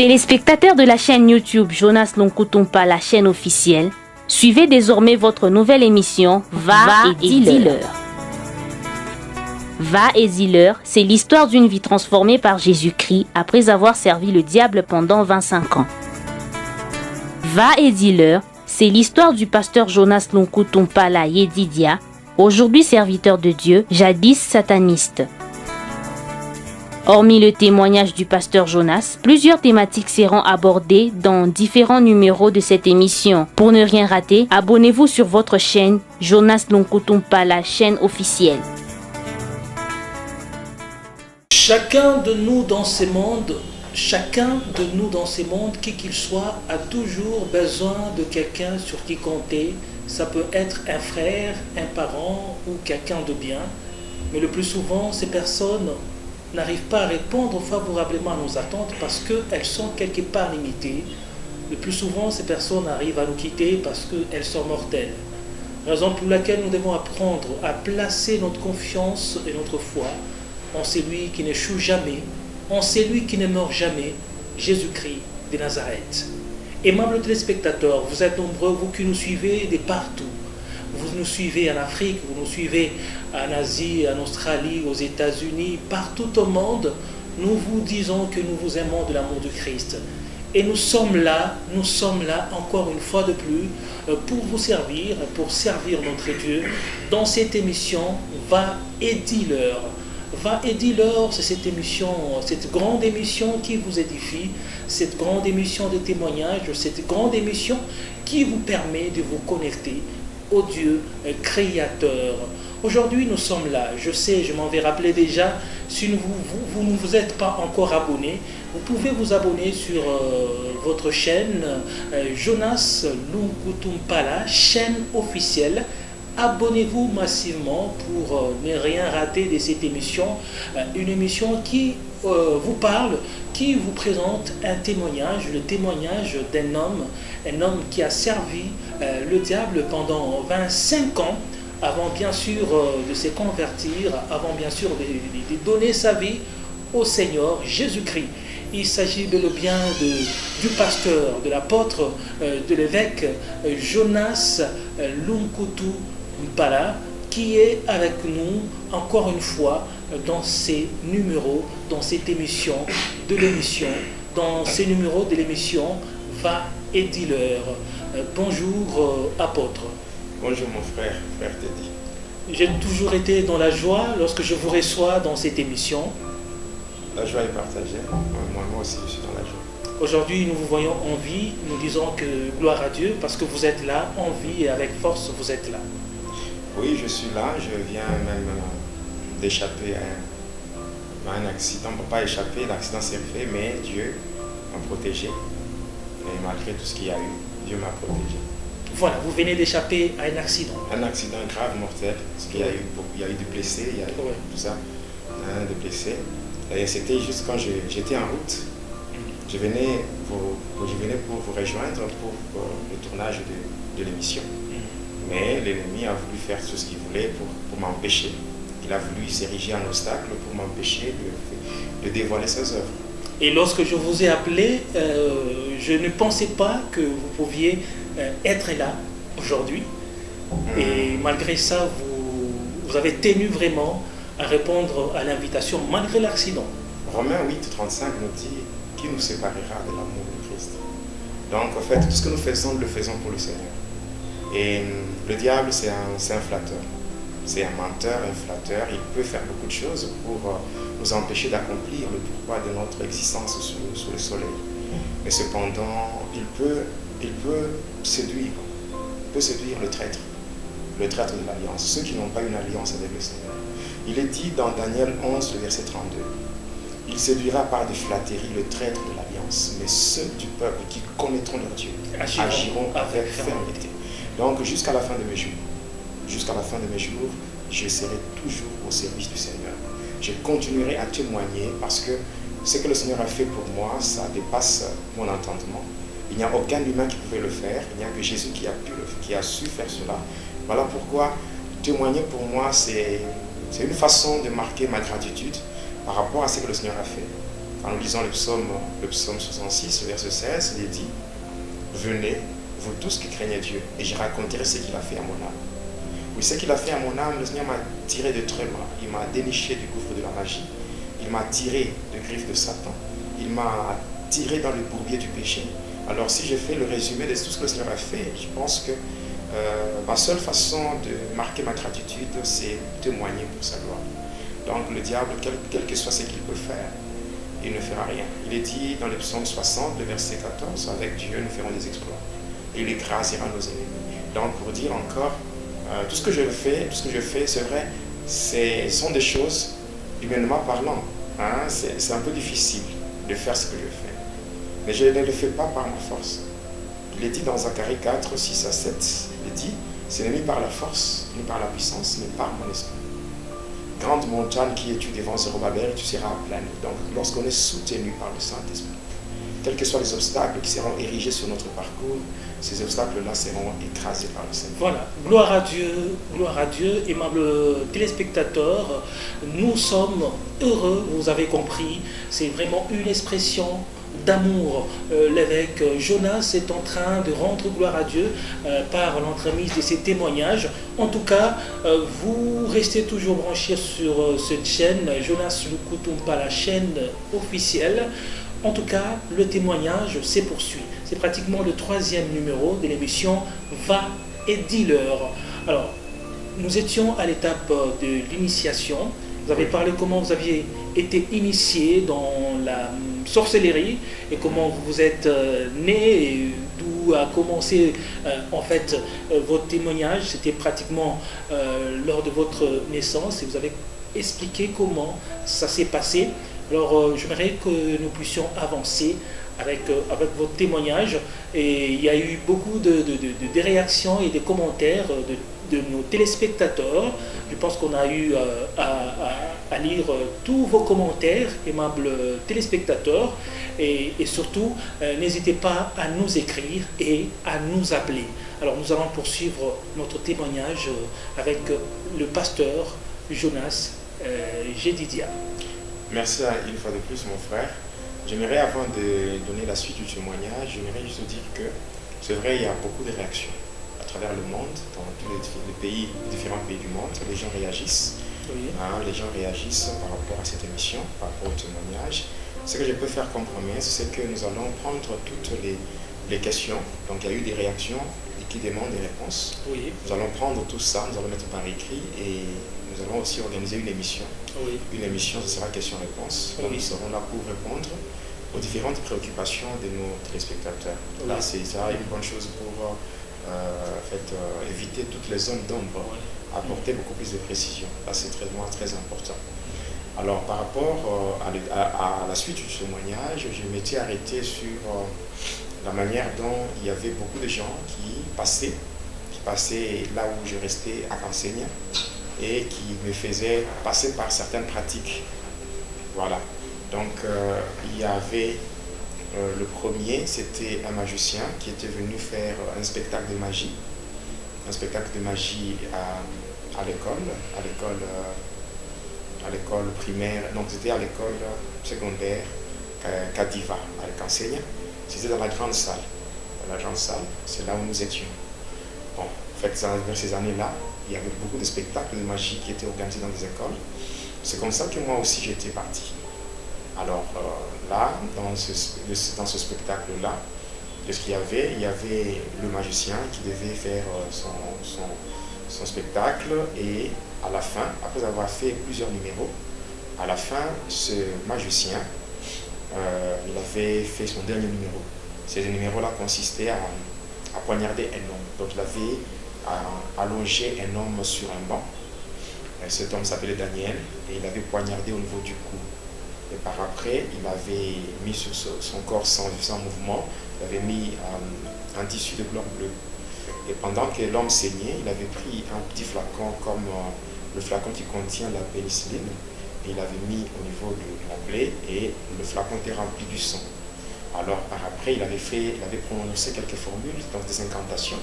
Téléspectateurs de la chaîne YouTube Jonas Lonkutumpa, la chaîne officielle, suivez désormais votre nouvelle émission Va et dis-leur. Va et dis-leur, c'est l'histoire d'une vie transformée par Jésus-Christ après avoir servi le diable pendant 25 ans. Va et dis-leur, c'est l'histoire du pasteur Jonas Lonkutumpa la Yedidia, aujourd'hui serviteur de Dieu, jadis sataniste. Hormis le témoignage du pasteur Jonas, plusieurs thématiques seront abordées dans différents numéros de cette émission. Pour ne rien rater, abonnez-vous sur votre chaîne Jonas Lonkutumpa, la chaîne officielle. Chacun de nous dans ce monde, qui qu'il soit, a toujours besoin de quelqu'un sur qui compter. Ça peut être un frère, un parent ou quelqu'un de bien. Mais le plus souvent, ces personnes n'arrivent pas à répondre favorablement à nos attentes parce qu'elles sont quelque part limitées. Le plus souvent, ces personnes arrivent à nous quitter parce qu'elles sont mortelles. Raison pour laquelle nous devons apprendre à placer notre confiance et notre foi en celui qui n'échoue jamais, en celui qui ne meurt jamais, Jésus-Christ de Nazareth. Aimables téléspectateurs, vous êtes nombreux, vous qui nous suivez de partout. Vous nous suivez en Afrique, vous nous suivez en Asie, en Australie, aux États-Unis, partout au monde. Nous vous disons que nous vous aimons de l'amour de Christ. Et nous sommes là encore une fois de plus pour vous servir, pour servir notre Dieu dans cette émission Va et dis-leur. Va et dis-leur, c'est cette émission, cette grande émission qui vous édifie, cette grande émission de témoignage, cette grande émission qui vous permet de vous connecter au Dieu créateur. Aujourd'hui, nous sommes là. Je sais, je m'en vais rappeler déjà. Si vous ne vous êtes pas encore abonné, vous pouvez vous abonner sur votre chaîne Jonas Lonkutumpa, la chaîne officielle. Abonnez-vous massivement pour ne rien rater de cette émission. Une émission qui vous parle, qui vous présente un témoignage, le témoignage d'un homme qui a servi le diable pendant 25 ans, avant bien sûr de se convertir, avant bien sûr de donner sa vie au Seigneur Jésus-Christ. Il s'agit bel et bien du pasteur, de l'apôtre, de l'évêque Jonas Lonkutumpa, qui est avec nous encore une fois dans ces numéros, dans cette émission de l'émission, dans ces numéros de l'émission Va et dis-leur. Bonjour apôtre. Bonjour mon frère Teddy. J'ai toujours été dans la joie lorsque je vous reçois dans cette émission. La joie est partagée, moi aussi je suis dans la joie. Aujourd'hui nous vous voyons en vie, nous disons que gloire à Dieu parce que vous êtes là en vie et avec force vous êtes là. Oui, je suis là, je viens même d'échapper à un accident. Bon, pas échapper, l'accident s'est fait, mais Dieu m'a protégé. Et malgré tout ce qu'il y a eu, Dieu m'a protégé. Voilà, vous venez d'échapper à un accident. Un accident grave, mortel, parce qu'il y a eu des blessés, il y a eu tout ça, des blessés. Et c'était juste quand j'étais en route, je venais pour vous rejoindre pour le tournage de l'émission. Mais l'ennemi a voulu faire tout ce qu'il voulait pour m'empêcher. Il a voulu s'ériger en obstacle pour m'empêcher de dévoiler ses œuvres. Et lorsque je vous ai appelé, je ne pensais pas que vous pouviez être là aujourd'hui. Et malgré ça, vous avez tenu vraiment à répondre à l'invitation malgré l'accident. Romains 8,35 nous dit qui nous séparera de l'amour de Christ. Donc en fait, tout ce que nous faisons, nous le faisons pour le Seigneur. Et le diable, c'est un flatteur. C'est un menteur, un flatteur. Il peut faire beaucoup de choses pour nous empêcher d'accomplir le pourquoi de notre existence sous le soleil. Mais cependant, il peut séduire le traître de l'alliance, ceux qui n'ont pas une alliance avec le Seigneur. Il est dit dans Daniel 11, le verset 32, « Il séduira par des flatteries le traître de l'alliance, mais ceux du peuple qui connaîtront leur Dieu agiront avec fermeté. » Donc jusqu'à la fin de mes jours, je serai toujours au service du Seigneur. Je continuerai à témoigner parce que ce que le Seigneur a fait pour moi, ça dépasse mon entendement. Il n'y a aucun humain qui pouvait le faire, il n'y a que Jésus qui a su faire cela. Voilà pourquoi témoigner pour moi, c'est une façon de marquer ma gratitude par rapport à ce que le Seigneur a fait. Quand nous lisons le psaume 66, verset 16, il est dit « Venez, vous tous qui craignez Dieu, et je raconterai ce qu'il a fait à mon âme. » Oui, ce qu'il a fait à mon âme, le Seigneur m'a tiré de très loin. Il m'a déniché du gouffre de la magie. Il m'a tiré de griffes de Satan. Il m'a tiré dans le bourbier du péché. Alors si je fais le résumé de tout ce que le Seigneur a fait, je pense que ma seule façon de marquer ma gratitude, c'est témoigner pour sa gloire. Donc le diable, quel que soit ce qu'il peut faire, il ne fera rien. Il est dit dans le psaume 60, le verset 14, « Avec Dieu, nous ferons des exploits. Et il écrasera nos ennemis. » Donc pour dire encore, tout ce que je fais, c'est vrai, ce sont des choses humainement parlant. Hein, c'est un peu difficile de faire ce que je fais. Mais je ne le fais pas par ma force. Il est dit dans Zacharie 4, 6 à 7, il est dit, ce n'est ni par la force, ni par la puissance, mais par mon esprit. Grande montagne qui es-tu devant Zérubabel, tu seras aplani. Donc lorsqu'on est soutenu par le Saint-Esprit, quels que soient les obstacles qui seront érigés sur notre parcours, ces obstacles-là seront écrasés par le Seigneur. Voilà, gloire à Dieu, aimables téléspectateurs, nous sommes heureux, vous avez compris, c'est vraiment une expression d'amour. L'évêque Jonas est en train de rendre gloire à Dieu par l'entremise de ses témoignages. En tout cas, vous restez toujours branchés sur cette chaîne, Jonas Lukutumpa, la chaîne officielle. En tout cas, le témoignage se poursuit. C'est pratiquement le 3e numéro de l'émission Va et dis-leur. Alors, nous étions à l'étape de l'initiation. Vous avez parlé comment vous aviez été initié dans la sorcellerie et comment vous êtes né et d'où a commencé en fait votre témoignage. C'était pratiquement lors de votre naissance et vous avez expliqué comment ça s'est passé. Alors j'aimerais que nous puissions avancer avec votre témoignage. Et il y a eu beaucoup de réactions et de commentaires de nos téléspectateurs. Je pense qu'on a eu à lire tous vos commentaires, aimables téléspectateurs. Et surtout, n'hésitez pas à nous écrire et à nous appeler. Alors nous allons poursuivre notre témoignage avec le pasteur Jonas Jedidia. Merci une fois de plus, mon frère. J'aimerais, avant de donner la suite du témoignage, j'aimerais juste dire que c'est vrai, il y a beaucoup de réactions à travers le monde, dans tous les pays, les différents pays du monde. Les gens réagissent. Oui. Les gens réagissent par rapport à cette émission, par rapport au témoignage. Ce que je peux faire comme promesse, c'est que nous allons prendre toutes les questions. Donc il y a eu des réactions et qui demandent des réponses. Oui. Nous allons prendre tout ça, nous allons mettre par écrit et nous allons aussi organiser une émission. Oui. Une émission, ce sera question-réponse. Oui. Nous serons là pour répondre aux différentes préoccupations de nos téléspectateurs. Oui. Là, c'est ça une bonne chose pour éviter toutes les zones d'ombre, apporter beaucoup plus de précision. Là, c'est vraiment très important. Alors, par rapport à la suite du témoignage, je m'étais arrêté sur la manière dont il y avait beaucoup de gens qui passaient là où je restais à Cansegna et qui me faisaient passer par certaines pratiques. Voilà. Donc, il y avait le premier, c'était un magicien qui était venu faire un spectacle de magie. Un spectacle de magie à l'école primaire, donc c'était à l'école secondaire Kadiva, avec Cansegna. C'était dans la grande salle. Dans la grande salle, c'est là où nous étions. Bon, en fait, vers ces années-là, il y avait beaucoup de spectacles de magie qui étaient organisés dans des écoles. C'est comme ça que moi aussi j'étais parti. Alors là, dans ce spectacle-là, qu'est-ce qu'il y avait? Il y avait le magicien qui devait faire son spectacle et à la fin, après avoir fait plusieurs numéros, à la fin, ce magicien, il avait fait son dernier numéro. Ces numéros-là consistaient à poignarder un homme. Donc il avait allongé un homme sur un banc. Cet homme s'appelait Daniel et il avait poignardé au niveau du cou. Et par après, il avait mis sur son corps sans mouvement, il avait mis un tissu de couleur bleue. Et pendant que l'homme saignait, il avait pris un petit flacon comme le flacon qui contient la pénicilline. Et il avait mis au niveau de l'onglet et le flacon était rempli du sang. Alors par après, il avait prononcé quelques formules, donc des incantations.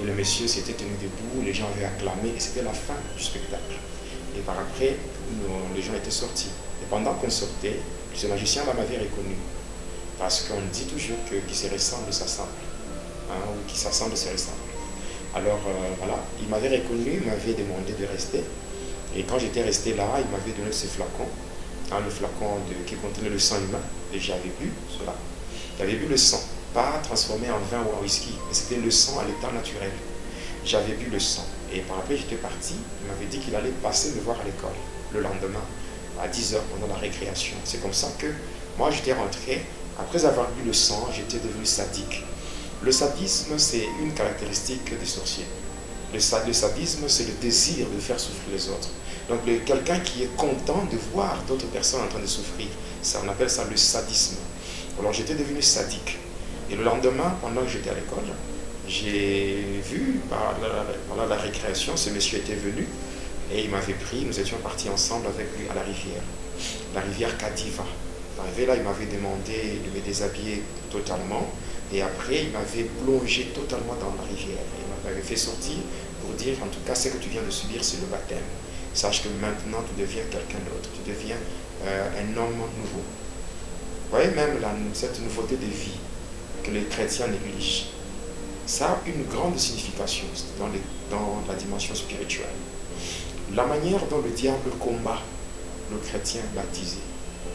Et le monsieur s'était tenu debout, les gens avaient acclamé et c'était la fin du spectacle. Et par après, les gens étaient sortis. Et pendant qu'on sortait, ce magicien-là m'avait reconnu. Parce qu'on dit toujours que qui se ressemble s'assemble. Ou qui s'assemble se ressemble. Alors voilà, il m'avait reconnu, il m'avait demandé de rester. Et quand j'étais resté là, il m'avait donné ce flacon. Le flacon qui contenait le sang humain. Et j'avais bu cela. J'avais bu le sang, pas transformé en vin ou en whisky, mais c'était le sang à l'état naturel. J'avais bu le sang. Et par après, j'étais parti. Il m'avait dit qu'il allait passer me voir à l'école le lendemain, à 10h pendant la récréation. C'est comme ça que moi, j'étais rentré. Après avoir bu le sang, j'étais devenu sadique. Le sadisme, c'est une caractéristique des sorciers. Le sadisme, c'est le désir de faire souffrir les autres. Donc, quelqu'un qui est content de voir d'autres personnes en train de souffrir, ça, on appelle ça le sadisme. Alors, j'étais devenu sadique. Et le lendemain, pendant que j'étais à l'école, j'ai vu, pendant la récréation, ce monsieur était venu et il m'avait pris, nous étions partis ensemble avec lui à la rivière Kadiva. Arrivé là, il m'avait demandé de me déshabiller totalement et après, il m'avait plongé totalement dans la rivière. Il m'avait fait sortir pour dire, en tout cas, ce que tu viens de subir, c'est le baptême. Sache que maintenant, tu deviens quelqu'un d'autre, tu deviens un homme nouveau. Vous voyez même cette nouveauté de vie que les chrétiens négligent. Ça a une grande signification dans la dimension spirituelle. La manière dont le diable combat le chrétien baptisé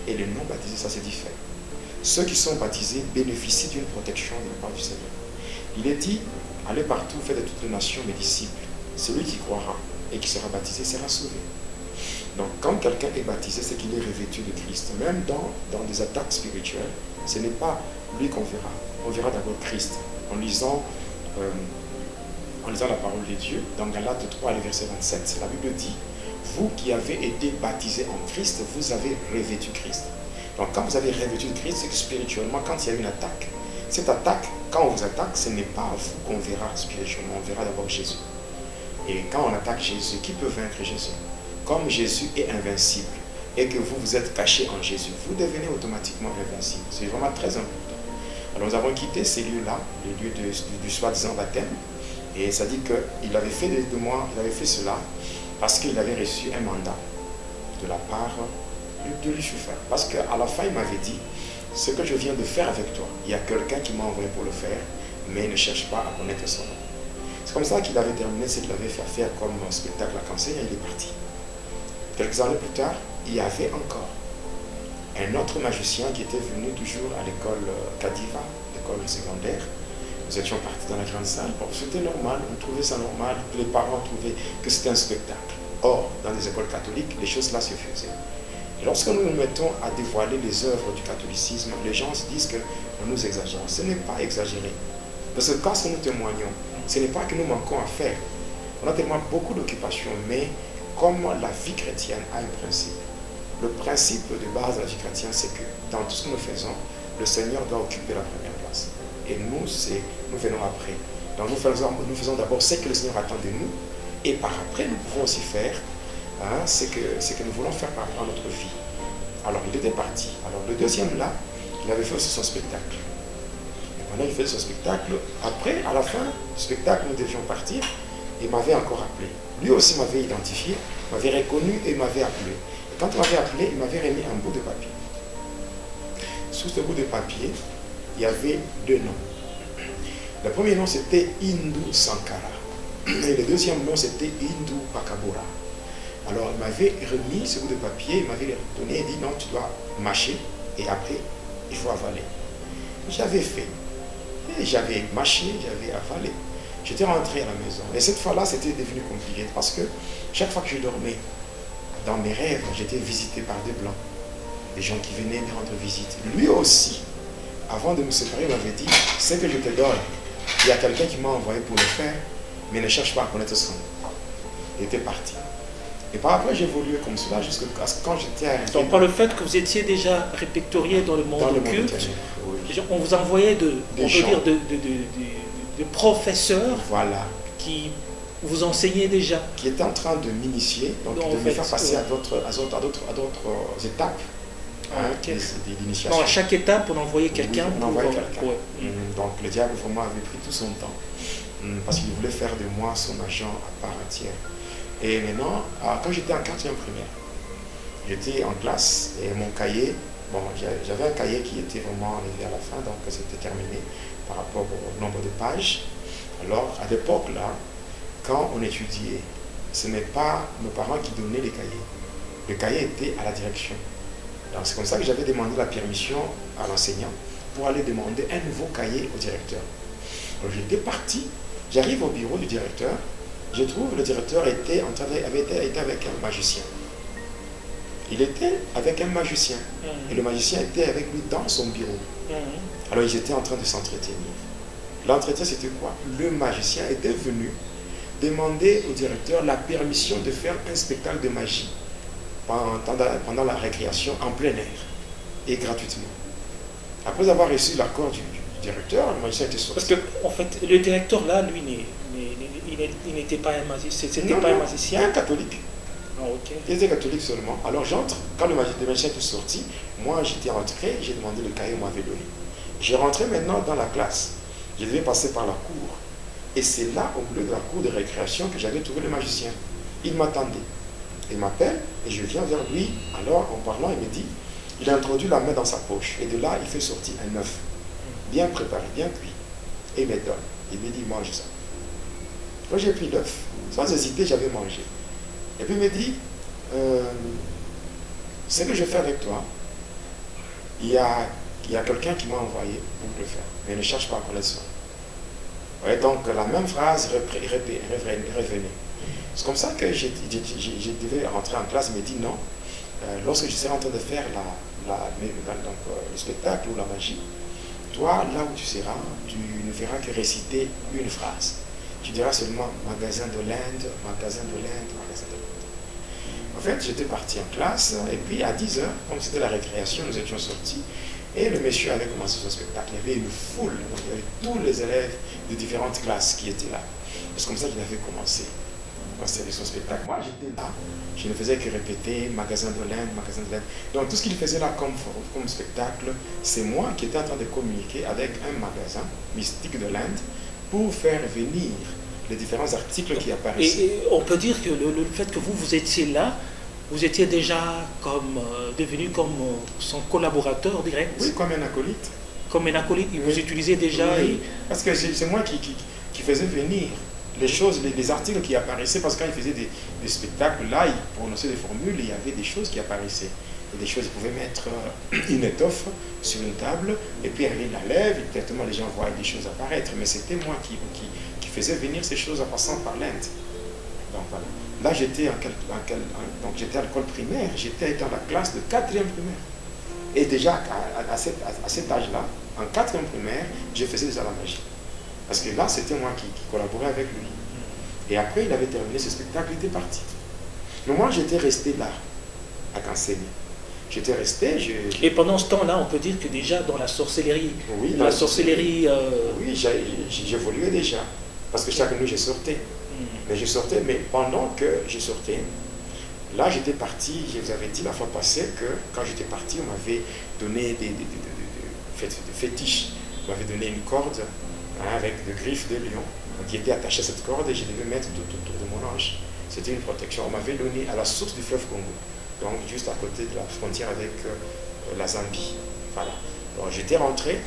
et les non baptisés, ça c'est différent. Ceux qui sont baptisés bénéficient d'une protection de la part du Seigneur. Il est dit, allez partout, faites de toutes les nations mes disciples. Celui qui croira et qui sera baptisé sera sauvé. Donc quand quelqu'un est baptisé, c'est qu'il est revêtu de Christ. Même dans des attaques spirituelles, ce n'est pas lui qu'on verra. On verra d'abord Christ en lisant la parole de Dieu. Dans Galates 3, le verset 27, la Bible dit, vous qui avez été baptisés en Christ, vous avez revêtu Christ. Donc quand vous avez revêtu Christ, c'est que spirituellement, quand il y a une attaque, cette attaque, quand on vous attaque, ce n'est pas vous qu'on verra spirituellement, on verra d'abord Jésus. Et quand on attaque Jésus, qui peut vaincre Jésus? Comme Jésus est invincible et que vous êtes caché en Jésus, vous devenez automatiquement invincible. C'est vraiment très important. Alors nous avons quitté ces lieux-là, les lieux du soi-disant baptême, et ça dit qu'il avait fait de moi, il avait fait cela parce qu'il avait reçu un mandat de la part de Lucifer. Parce qu'à la fin, il m'avait dit, ce que je viens de faire avec toi, il y a quelqu'un qui m'a envoyé pour le faire, mais ne cherche pas à connaître son nom. C'est comme ça qu'il avait terminé ce qu'il avait fait faire comme spectacle à Cancer et il est parti. Quelques années plus tard, il y avait encore un autre magicien qui était venu toujours à l'école Kadiva, l'école secondaire. Nous étions partis dans la grande salle. Bon, c'était normal, on trouvait ça normal, les parents trouvaient que c'était un spectacle. Or, dans les écoles catholiques, les choses là se faisaient. Et lorsque nous nous mettons à dévoiler les œuvres du catholicisme, les gens se disent que nous exagérons. Ce n'est pas exagéré. Parce que quand nous témoignons, ce n'est pas que nous manquons à faire. On a tellement beaucoup d'occupations, mais comme la vie chrétienne a un principe, le principe de base de la vie chrétienne, c'est que dans tout ce que nous faisons, le Seigneur doit occuper la première place. Et nous venons après. Donc nous faisons d'abord ce que le Seigneur attend de nous, et par après, nous pouvons aussi faire ce que nous voulons faire par rapport à notre vie. Alors, il était parti. Alors, le deuxième là, il avait fait aussi son spectacle. Et pendant qu'il faisait son spectacle, après, à la fin du spectacle, nous devions partir. Il m'avait encore appelé. Lui aussi m'avait identifié, m'avait reconnu et m'avait appelé. Et quand il m'avait appelé, il m'avait remis un bout de papier. Sous ce bout de papier, il y avait deux noms. Le premier nom, c'était Hindu Sankara. Et le deuxième nom, c'était Hindu Pakabura. Alors, il m'avait remis ce bout de papier, il m'avait donné et dit, non, tu dois mâcher, et après, il faut avaler. J'avais fait. Et j'avais mâché, j'avais avalé. J'étais rentré à la maison. Et cette fois-là, c'était devenu compliqué, parce que chaque fois que je dormais, dans mes rêves, j'étais visité par des blancs, des gens qui venaient me rendre visite. Lui aussi, avant de me séparer, il m'avait dit, ce que je te donne, il y a quelqu'un qui m'a envoyé pour le faire, mais ne cherche pas à connaître son nom. Il était parti. Et par après, j'ai évolué comme cela jusqu'à quand j'étais arrivé. Donc, par le fait que vous étiez déjà répertorié dans le monde occulte, oui. On vous envoyait de professeurs, voilà, qui vous enseignaient déjà. Qui étaient en train de m'initier, donc de me faire passer à d'autres étapes. d'initiation. Non, à chaque étape, on envoyait quelqu'un. Donc le diable vraiment avait pris tout son temps, parce qu'il voulait faire de moi son agent à part entière. Et maintenant, quand j'étais en 4e primaire, J'étais en classe et mon cahier, bon, j'avais un cahier qui était vraiment arrivé à la fin, donc c'était terminé par rapport au nombre de pages. Alors, à l'époque, là, quand on étudiait, ce n'est pas nos parents qui donnaient les cahiers. Le cahier était à la direction. Donc, c'est comme ça que j'avais demandé la permission à l'enseignant pour aller demander un nouveau cahier au directeur. Alors, j'étais parti, j'arrive au bureau du directeur, je trouve le directeur avait été avec un magicien. Il était avec un magicien. Et le magicien était avec lui dans son bureau. Alors ils étaient en train de s'entretenir. L'entretien, c'était quoi? Le magicien était venu demander au directeur la permission de faire un spectacle de magie pendant la récréation en plein air et gratuitement. Après avoir reçu l'accord du directeur, le magicien était sorti. Parce que, en fait, le directeur là, lui, il n'était pas un magicien. C'était pas un magicien. Un catholique. Ah, ok. Il était catholique seulement. Alors j'entre, quand le magicien était sorti, moi j'étais rentré, j'ai demandé le cahier qu'on m'avait donné. J'ai rentré maintenant dans la classe. Je devais passer par la cour. Et c'est là, au milieu de la cour de récréation, que j'avais trouvé le magicien. Il m'attendait. Il m'appelle et je viens vers lui. Alors, en parlant, il me dit, il a introduit la main dans sa poche. Et de là, il fait sortir un œuf, bien préparé, bien cuit. Et il me donne. Il me dit, mange ça. Quand j'ai pris l'œuf, sans hésiter, j'avais mangé. Et puis il me dit, ce que je fais avec toi, il y a quelqu'un qui m'a envoyé pour le faire. Mais ne cherche pas à connaître ça. Ouais, donc la même phrase revenait. C'est comme ça que je devais rentrer en classe. Il me dit non. Lorsque je serai en train de faire le spectacle ou la magie, toi, là où tu seras, tu ne verras que réciter une phrase. Tu diras seulement magasin de l'Inde, magasin de l'Inde, magasin de l'Inde. En fait, j'étais parti en classe et puis à 10h, comme c'était la récréation, nous étions sortis et le monsieur avait commencé son spectacle. Il y avait une foule, il y avait tous les élèves de différentes classes qui étaient là. C'est comme ça qu'il avait commencé. C'était son spectacle. Moi, j'étais là, je ne faisais que répéter magasin de l'Inde, magasin de l'Inde. Donc, tout ce qu'il faisait là comme spectacle, c'est moi qui étais en train de communiquer avec un magasin mystique de l'Inde pour faire venir les différents articles qui apparaissaient. Et on peut dire que le fait que vous étiez là, vous étiez déjà devenu comme son collaborateur direct. Oui, comme un acolyte. Comme un acolyte, vous utilisez déjà. Oui, parce que c'est moi qui faisais venir les choses, les articles qui apparaissaient, parce que quand il faisait des spectacles, là, il prononçait des formules, et il y avait des choses qui apparaissaient. Et des choses, il pouvait mettre une étoffe sur une table, et puis il la lève, et directement les gens voient des choses apparaître. Mais c'était moi qui faisais venir ces choses en passant par l'Inde. Donc voilà. Là, j'étais à l'école primaire, j'étais dans la classe de 4e primaire. Et déjà, à cet âge-là, en 4e primaire, je faisais déjà la magie. Parce que là, c'était moi qui collaborais avec lui. Et après, il avait terminé ce spectacle, il était parti. Mais moi, j'étais resté là, à Kansenyi. J'étais resté. Et pendant ce temps-là, on peut dire que déjà dans la sorcellerie. Oui, la sorcellerie. Oui, j'évoluais déjà. Parce que chaque nuit, je sortais. Mais je sortais, mais pendant que je sortais, là, j'étais parti. Je vous avais dit la fois passée que quand j'étais parti, on m'avait donné des fétiches. On m'avait donné une corde avec des griffes de lion qui était attachée à cette corde et je devais mettre tout autour de mon hanche. C'était une protection. On m'avait donné à la source du fleuve Congo, donc juste à côté de la frontière avec la Zambie. Voilà. Alors j'étais rentré.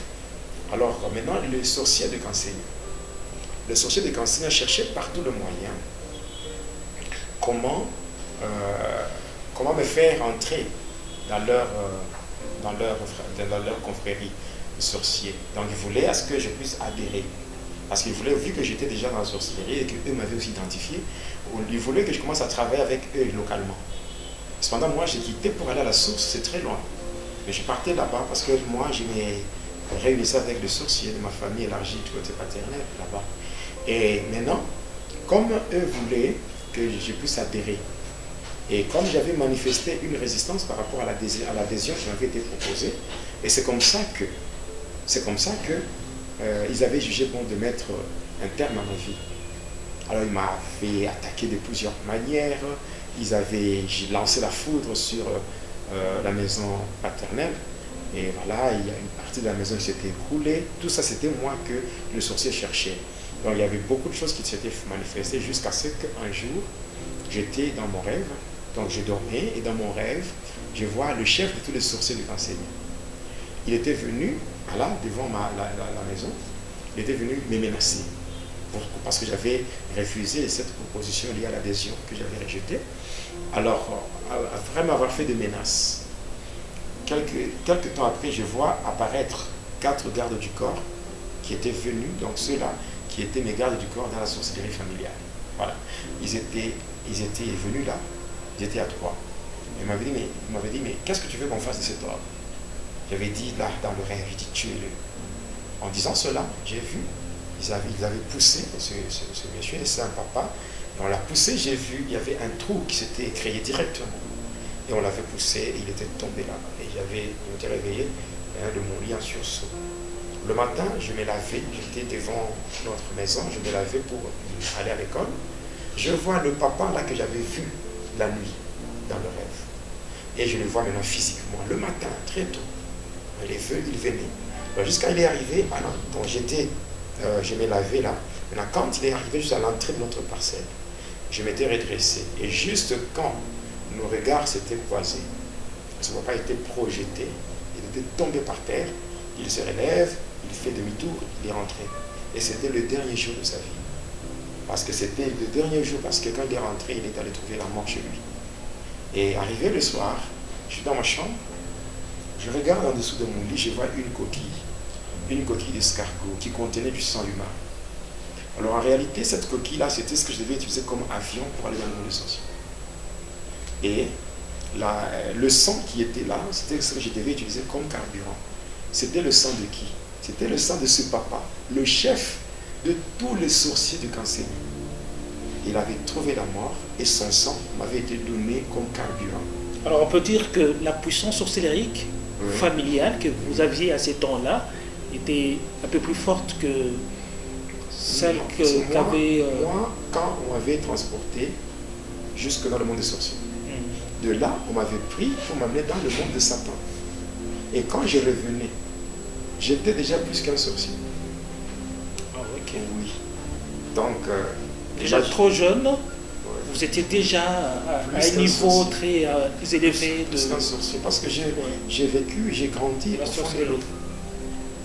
Alors maintenant, le sorcier de Kansenyi. Le sorcier de Kansenyi a cherché par tous les moyens comment me faire entrer dans leur confrérie de sorciers. Donc il voulait à ce que je puisse adhérer. Parce qu'il voulait, vu que j'étais déjà dans la sorcellerie et qu'eux m'avaient aussi identifié, il voulait que je commence à travailler avec eux localement. Cependant, moi, j'ai quitté pour aller à la source, c'est très loin. Mais je partais là-bas parce que moi, je me réunissais avec les sorciers de ma famille élargie du côté paternel là-bas. Et maintenant, comme eux voulaient que je puisse adhérer, et comme j'avais manifesté une résistance par rapport à l'adhésion qui m'avait été proposée, et c'est comme ça que ils avaient jugé bon de mettre un terme à ma vie. Alors ils m'avaient attaqué de plusieurs manières, j'ai lancé la foudre sur la maison paternelle, et voilà, il y a une partie de la maison qui s'était écroulée. Tout ça, c'était moi que le sorcier cherchait. Donc il y avait beaucoup de choses qui s'étaient manifestées jusqu'à ce qu'un jour, j'étais dans mon rêve, donc je dormais, et dans mon rêve, je vois le chef de tous les sorciers du Grand Seigneur. Il était venu, là, devant la maison, il était venu me menacer. Parce que j'avais refusé cette proposition liée à l'adhésion que j'avais rejetée. Alors, après m'avoir fait des menaces, quelques temps après, je vois apparaître 4 gardes du corps qui étaient venus, donc ceux-là qui étaient mes gardes du corps dans la sorcellerie familiale. Voilà. Ils étaient venus là, ils étaient à 3. Il m'avait dit, mais qu'est-ce que tu veux qu'on fasse de cet homme? J'avais dit là, dans le rêve, j'ai dit, tuez-le. En disant cela, j'ai vu, ils avaient poussé ce monsieur, c'est un papa, et on l'a poussé, j'ai vu, il y avait un trou qui s'était créé directement. Et on l'avait poussé, et il était tombé là. Et je m'étais réveillé de mon lit en sursaut. Le matin, je me lavais, j'étais devant notre maison, je me lavais pour aller à l'école. Je vois le papa là que j'avais vu la nuit, dans le rêve. Et je le vois maintenant physiquement, le matin, très tôt. Il venait. Jusqu'à il est arrivé, donc je me lavais là. Maintenant, quand il est arrivé juste à l'entrée de notre parcelle, je m'étais redressé. Et juste quand nos regards s'étaient croisés, ce papa était projeté, il était tombé par terre, il se relève, il fait demi-tour, il est rentré. Et c'était le dernier jour de sa vie. Parce que c'était le dernier jour, parce que quand il est rentré, il est allé trouver la mort chez lui. Et arrivé le soir, je suis dans ma chambre, je regarde en dessous de mon lit, je vois une coquille d'escargot qui contenait du sang humain. Alors en réalité, cette coquille-là, c'était ce que je devais utiliser comme avion pour aller dans le monde des sorciers. Et le sang qui était là, c'était ce que je devais utiliser comme carburant. C'était le sang de qui? C'était le sang de ce papa, le chef de tous les sorciers du Grand Seigneur. Il avait trouvé la mort et son sang m'avait été donné comme carburant. Alors on peut dire que la puissance sorcellérique familiale que vous aviez à ces temps-là était un peu plus forte que celle qu'avait... Moi, quand on m'avait transporté jusque dans le monde des sorciers, de là, on m'avait pris pour m'amener dans le monde de Satan. Et quand je revenais, j'étais déjà plus qu'un sorcier. Ah, ok. Oui. Donc... déjà trop jeune, vous étiez déjà à un niveau très élevé de... Plus qu'un sorcier, parce que j'ai vécu, j'ai grandi au fond de l'eau.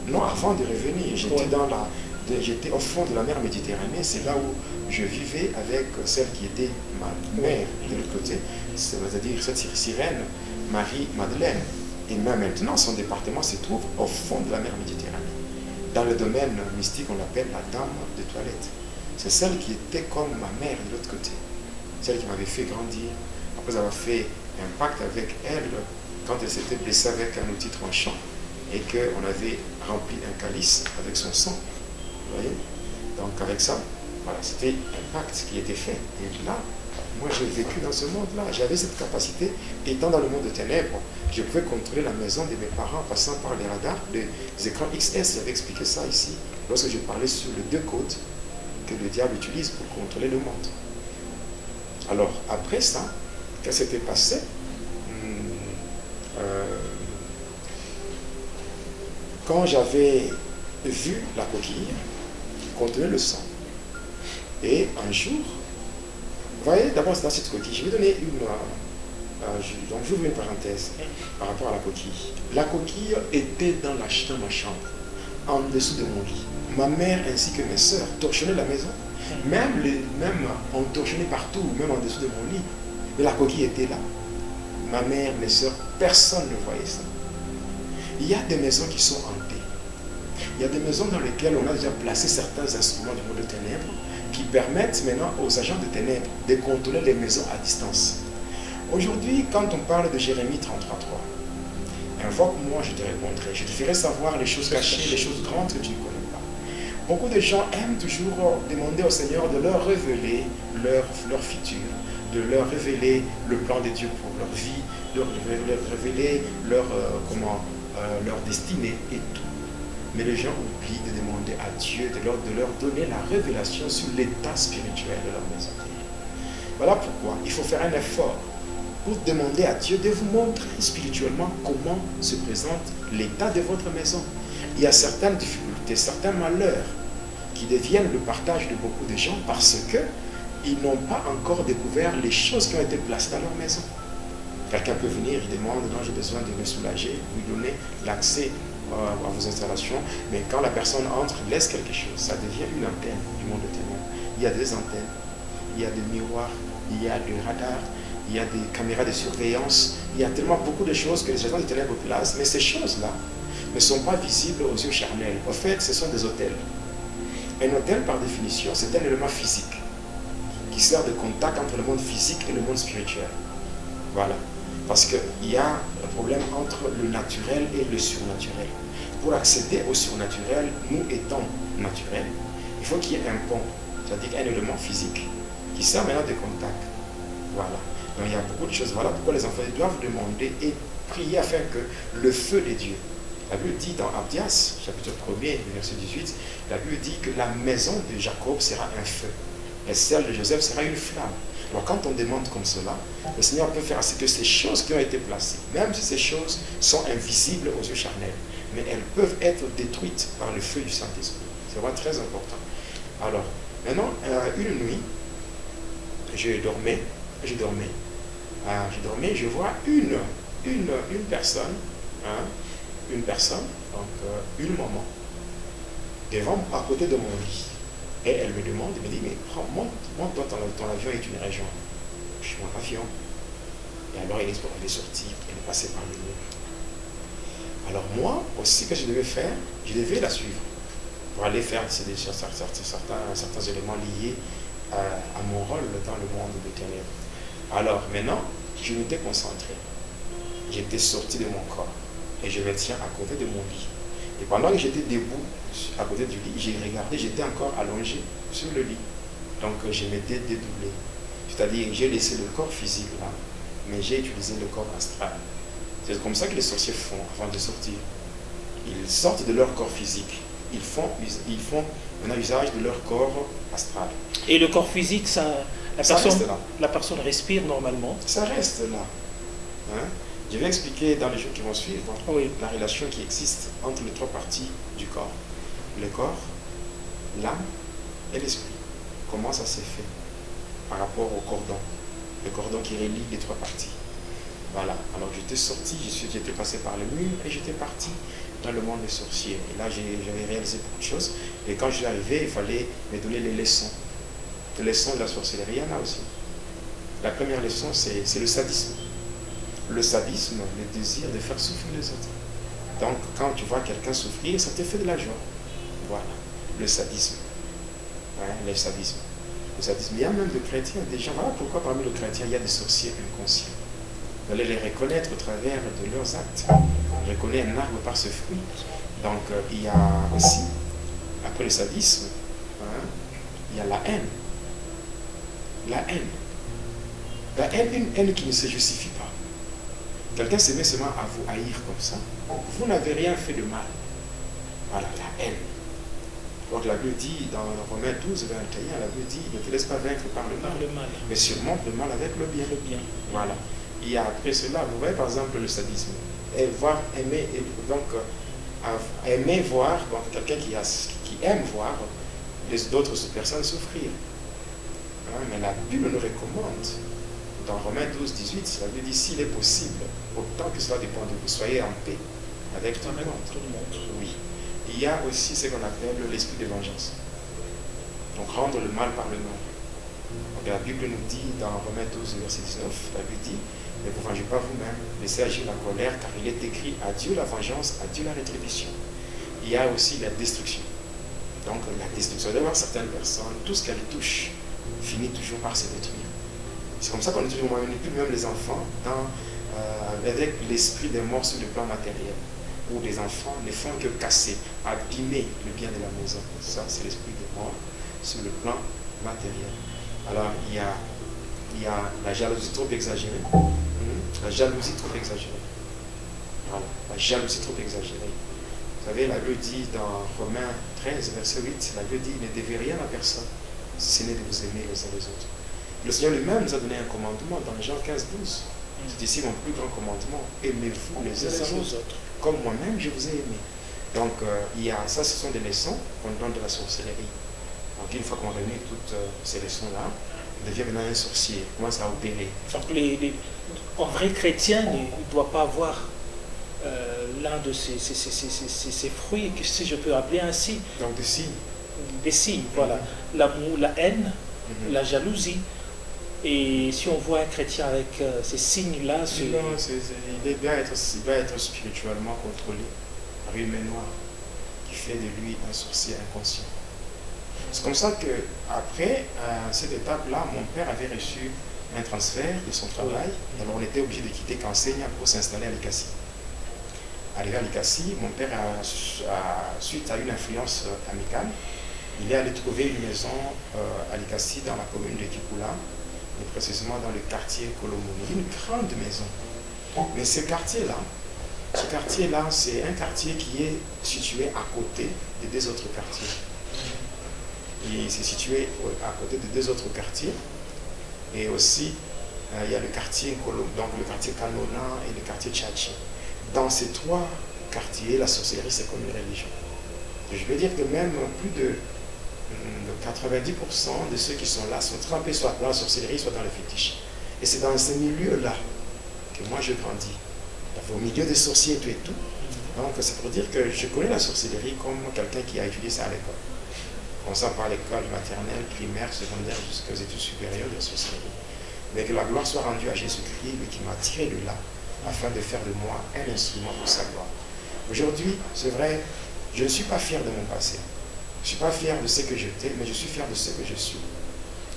Non, avant de revenir, j'étais au fond de la mer Méditerranée, c'est là où je vivais avec celle qui était ma mère de l'autre côté, c'est-à-dire cette sirène, Marie-Madeleine. Et même maintenant, son département se trouve au fond de la mer Méditerranée. Dans le domaine mystique, on l'appelle la dame de toilette. C'est celle qui était comme ma mère de l'autre côté. Celle qui m'avait fait grandir. Après avoir fait un pacte avec elle, quand elle s'était blessée avec un outil tranchant, et qu'on avait rempli un calice avec son sang. Vous voyez? Donc avec ça, voilà, c'était un pacte qui était fait. Et là, moi j'ai vécu dans ce monde-là. J'avais cette capacité, étant dans le monde de ténèbres, je pouvais contrôler la maison de mes parents en passant par les radars, les écrans XS. J'avais expliqué ça ici, lorsque je parlais sur les 2 codes que le diable utilise pour contrôler le monde. Alors, après ça, qu'est-ce qui s'était passé? Quand j'avais vu la coquille contenait le sang, et un jour, vous voyez, d'abord c'est dans cette coquille, je vais donner donc j'ouvre une parenthèse par rapport à la coquille. La coquille était dans ma chambre, en dessous de mon lit. Ma mère ainsi que mes soeurs torchonnaient la maison. Même on torchonnait partout, même en dessous de mon lit. Mais la coquille était là. Ma mère, mes soeurs, personne ne voyait ça. Il y a des maisons qui sont hantées. Il y a des maisons dans lesquelles on a déjà placé certains instruments du monde de ténèbres qui permettent maintenant aux agents de ténèbres de contrôler les maisons à distance. Aujourd'hui, quand on parle de Jérémie 33.3, invoque-moi, je te répondrai. Je te ferai savoir les choses cachées, les choses grandes que tu ne connais pas. Beaucoup de gens aiment toujours demander au Seigneur de leur révéler leur futur, de leur révéler le plan de Dieu pour leur vie, de leur révéler leur destinée et tout. Mais les gens oublient de demander à Dieu de leur donner la révélation sur l'état spirituel de leur maison. Voilà pourquoi il faut faire un effort pour demander à Dieu de vous montrer spirituellement comment se présente l'état de votre maison. Il y a certaines difficultés, certains malheurs qui deviennent le partage de beaucoup de gens parce qu'ils n'ont pas encore découvert les choses qui ont été placées dans leur maison. Quelqu'un peut venir, il demande, non, j'ai besoin de me soulager, lui donner l'accès à vos installations, mais quand la personne entre, il laisse quelque chose, ça devient une antenne du monde des ténèbres. Il y a des antennes, il y a des miroirs, il y a des radars, il y a des caméras de surveillance, il y a tellement beaucoup de choses que les agents des ténèbres placent, mais ces choses-là ne sont pas visibles aux yeux charnels. En fait, ce sont des hôtels. Un hôtel, par définition, c'est un élément physique qui sert de contact entre le monde physique et le monde spirituel. Voilà. Parce qu'il y a un problème entre le naturel et le surnaturel. Pour accéder au surnaturel, nous étant naturels, il faut qu'il y ait un pont, c'est-à-dire un élément physique qui sert maintenant de contact. Voilà. Donc il y a beaucoup de choses. Voilà pourquoi les enfants doivent demander et prier afin que le feu de Dieu. La Bible dit dans Abdias, chapitre 1er, verset 18, la Bible dit que la maison de Jacob sera un feu et celle de Joseph sera une flamme. Alors quand on demande comme cela, le Seigneur peut faire ainsi que ces choses qui ont été placées, même si ces choses sont invisibles aux yeux charnels, mais elles peuvent être détruites par le feu du Saint-Esprit. C'est vraiment très important. Alors, maintenant, une nuit, je dormais, je vois une personne, donc une maman, à côté de mon lit. Et elle me demande, elle me dit, mais monte toi ton avion et tu me rejoins. Je suis en avion. Et alors elle est sortie, elle est passée par le mur. Alors moi aussi, ce que je devais faire, je devais la suivre pour aller faire certains éléments liés à mon rôle dans le monde des ténèbres. Alors maintenant, je m'étais concentré. J'étais sorti de mon corps et je me tiens à côté de mon lit. Et pendant que j'étais debout à côté du lit, j'ai regardé, j'étais encore allongé sur le lit. Donc je m'étais dédoublé. C'est-à-dire j'ai laissé le corps physique là, mais j'ai utilisé le corps astral. C'est comme ça que les sorciers font avant de sortir. Ils sortent de leur corps physique. Ils font un usage de leur corps astral. Et le corps physique, la personne respire normalement. Ça reste là. Hein? Je vais expliquer dans les jours qui vont suivre la relation qui existe entre les trois parties du corps. Le corps, l'âme et l'esprit. Comment ça s'est fait par rapport au cordon. Le cordon qui relie les trois parties. Voilà. Alors j'étais sorti, j'étais passé par le mur et j'étais parti dans le monde des sorciers. Et là, j'avais réalisé beaucoup de choses. Et quand je suis arrivé, il fallait me donner les leçons. Les leçons de la sorcellerie, il y en a aussi. La première leçon, c'est le sadisme. Le sadisme, le désir de faire souffrir les autres. Donc, quand tu vois quelqu'un souffrir, ça te fait de la joie. Voilà, le sadisme. Ouais, le sadisme. Le sadisme. Il y a même des chrétiens, des gens. Voilà pourquoi parmi les chrétiens, il y a des sorciers inconscients. Vous allez les reconnaître au travers de leurs actes. On reconnaît un arbre par ce fruit. Donc, il y a aussi, après le sadisme, il y a la haine. La haine. La haine, une haine qui ne se justifie pas. Quelqu'un se met seulement à vous haïr comme ça. Vous n'avez rien fait de mal. Voilà, la haine. Donc la Bible dit, dans Romains 12, 21, la Bible dit, ne te laisse pas vaincre par le mal, mais surmonte le mal avec le bien. Voilà. Et après cela, vous voyez par exemple le sadisme. Aimer voir, donc quelqu'un qui aime voir d'autres personnes souffrir. Hein, mais la Bible nous recommande, dans Romains 12, 18, la Bible dit, s'il est possible, autant que cela dépend de vous, soyez en paix avec tout le monde. Oui. Il y a aussi ce qu'on appelle l'esprit de vengeance. Donc rendre le mal par le mal. Donc, la Bible nous dit dans Romains 12, verset 19, la Bible dit, ne vous vengez pas vous-même, laissez agir la colère, car il est écrit, à Dieu la vengeance, à Dieu la rétribution. Il y a aussi la destruction. Donc la destruction, de voir certaines personnes, tout ce qu'elles touchent finit toujours par se détruire. C'est comme ça qu'on manipule même les enfants avec l'esprit des morts sur le plan matériel, où les enfants ne font que casser, abîmer le bien de la maison. Ça, c'est l'esprit des morts sur le plan matériel. Alors, il y a la jalousie trop exagérée. La jalousie trop exagérée. Voilà, la jalousie trop exagérée. Vous savez, la Bible dit dans Romains 13, verset 8, la Bible dit, ne devez rien à personne, si ce n'est de vous aimer les uns les autres. Le Seigneur lui-même nous a donné un commandement dans Jean 15, 12. C'est ici mon plus grand commandement. Aimez-vous les uns les autres. Comme moi-même, je vous ai aimé. Donc, ça, ce sont des leçons qu'on donne de la sorcellerie. Donc, une fois qu'on réunit toutes ces leçons-là, on devient maintenant un sorcier, on commence à opérer. Donc, un vrai chrétien ne doit pas avoir l'un de ces fruits, si je peux appeler ainsi. Donc des signes. Des signes, voilà. L'amour, la haine, la jalousie. Et si on voit un chrétien avec ces signes-là, il doit être spirituellement contrôlé par une main noire qui fait de lui un sorcier inconscient. C'est comme ça qu'après cette étape-là, mon père avait reçu un transfert de son travail. Alors on était obligé de quitter Kansenya pour s'installer à Likasi. Arrivé à Likasi, mon père, suite à une influence amicale, il est allé trouver une maison à Likasi dans la commune de Kikula, et précisément dans le quartier Kolomoni, une grande maison. Mais ce quartier-là, c'est un quartier qui est situé à côté des deux autres quartiers. C'est situé à côté de deux autres quartiers. Et aussi, il y a le quartier donc le quartier Kanona et le quartier Tchachi. Dans ces trois quartiers, la sorcellerie, c'est comme une religion. Je veux dire que même plus de 90% de ceux qui sont là sont trempés soit dans la sorcellerie, soit dans le fétiche. Et c'est dans ces milieux-là que moi je grandis. Au milieu des sorciers et tout. Donc c'est pour dire que je connais la sorcellerie comme quelqu'un qui a étudié ça à l'école. On s'en par l'école maternelle, primaire, secondaire, jusqu'aux études supérieures de la sorcellerie. Mais que la gloire soit rendue à Jésus-Christ, lui qui m'a tiré de là, afin de faire de moi un instrument pour sa gloire. Aujourd'hui, c'est vrai, je ne suis pas fier de mon passé. Je ne suis pas fier de ce que j'étais, mais je suis fier de ce que je suis.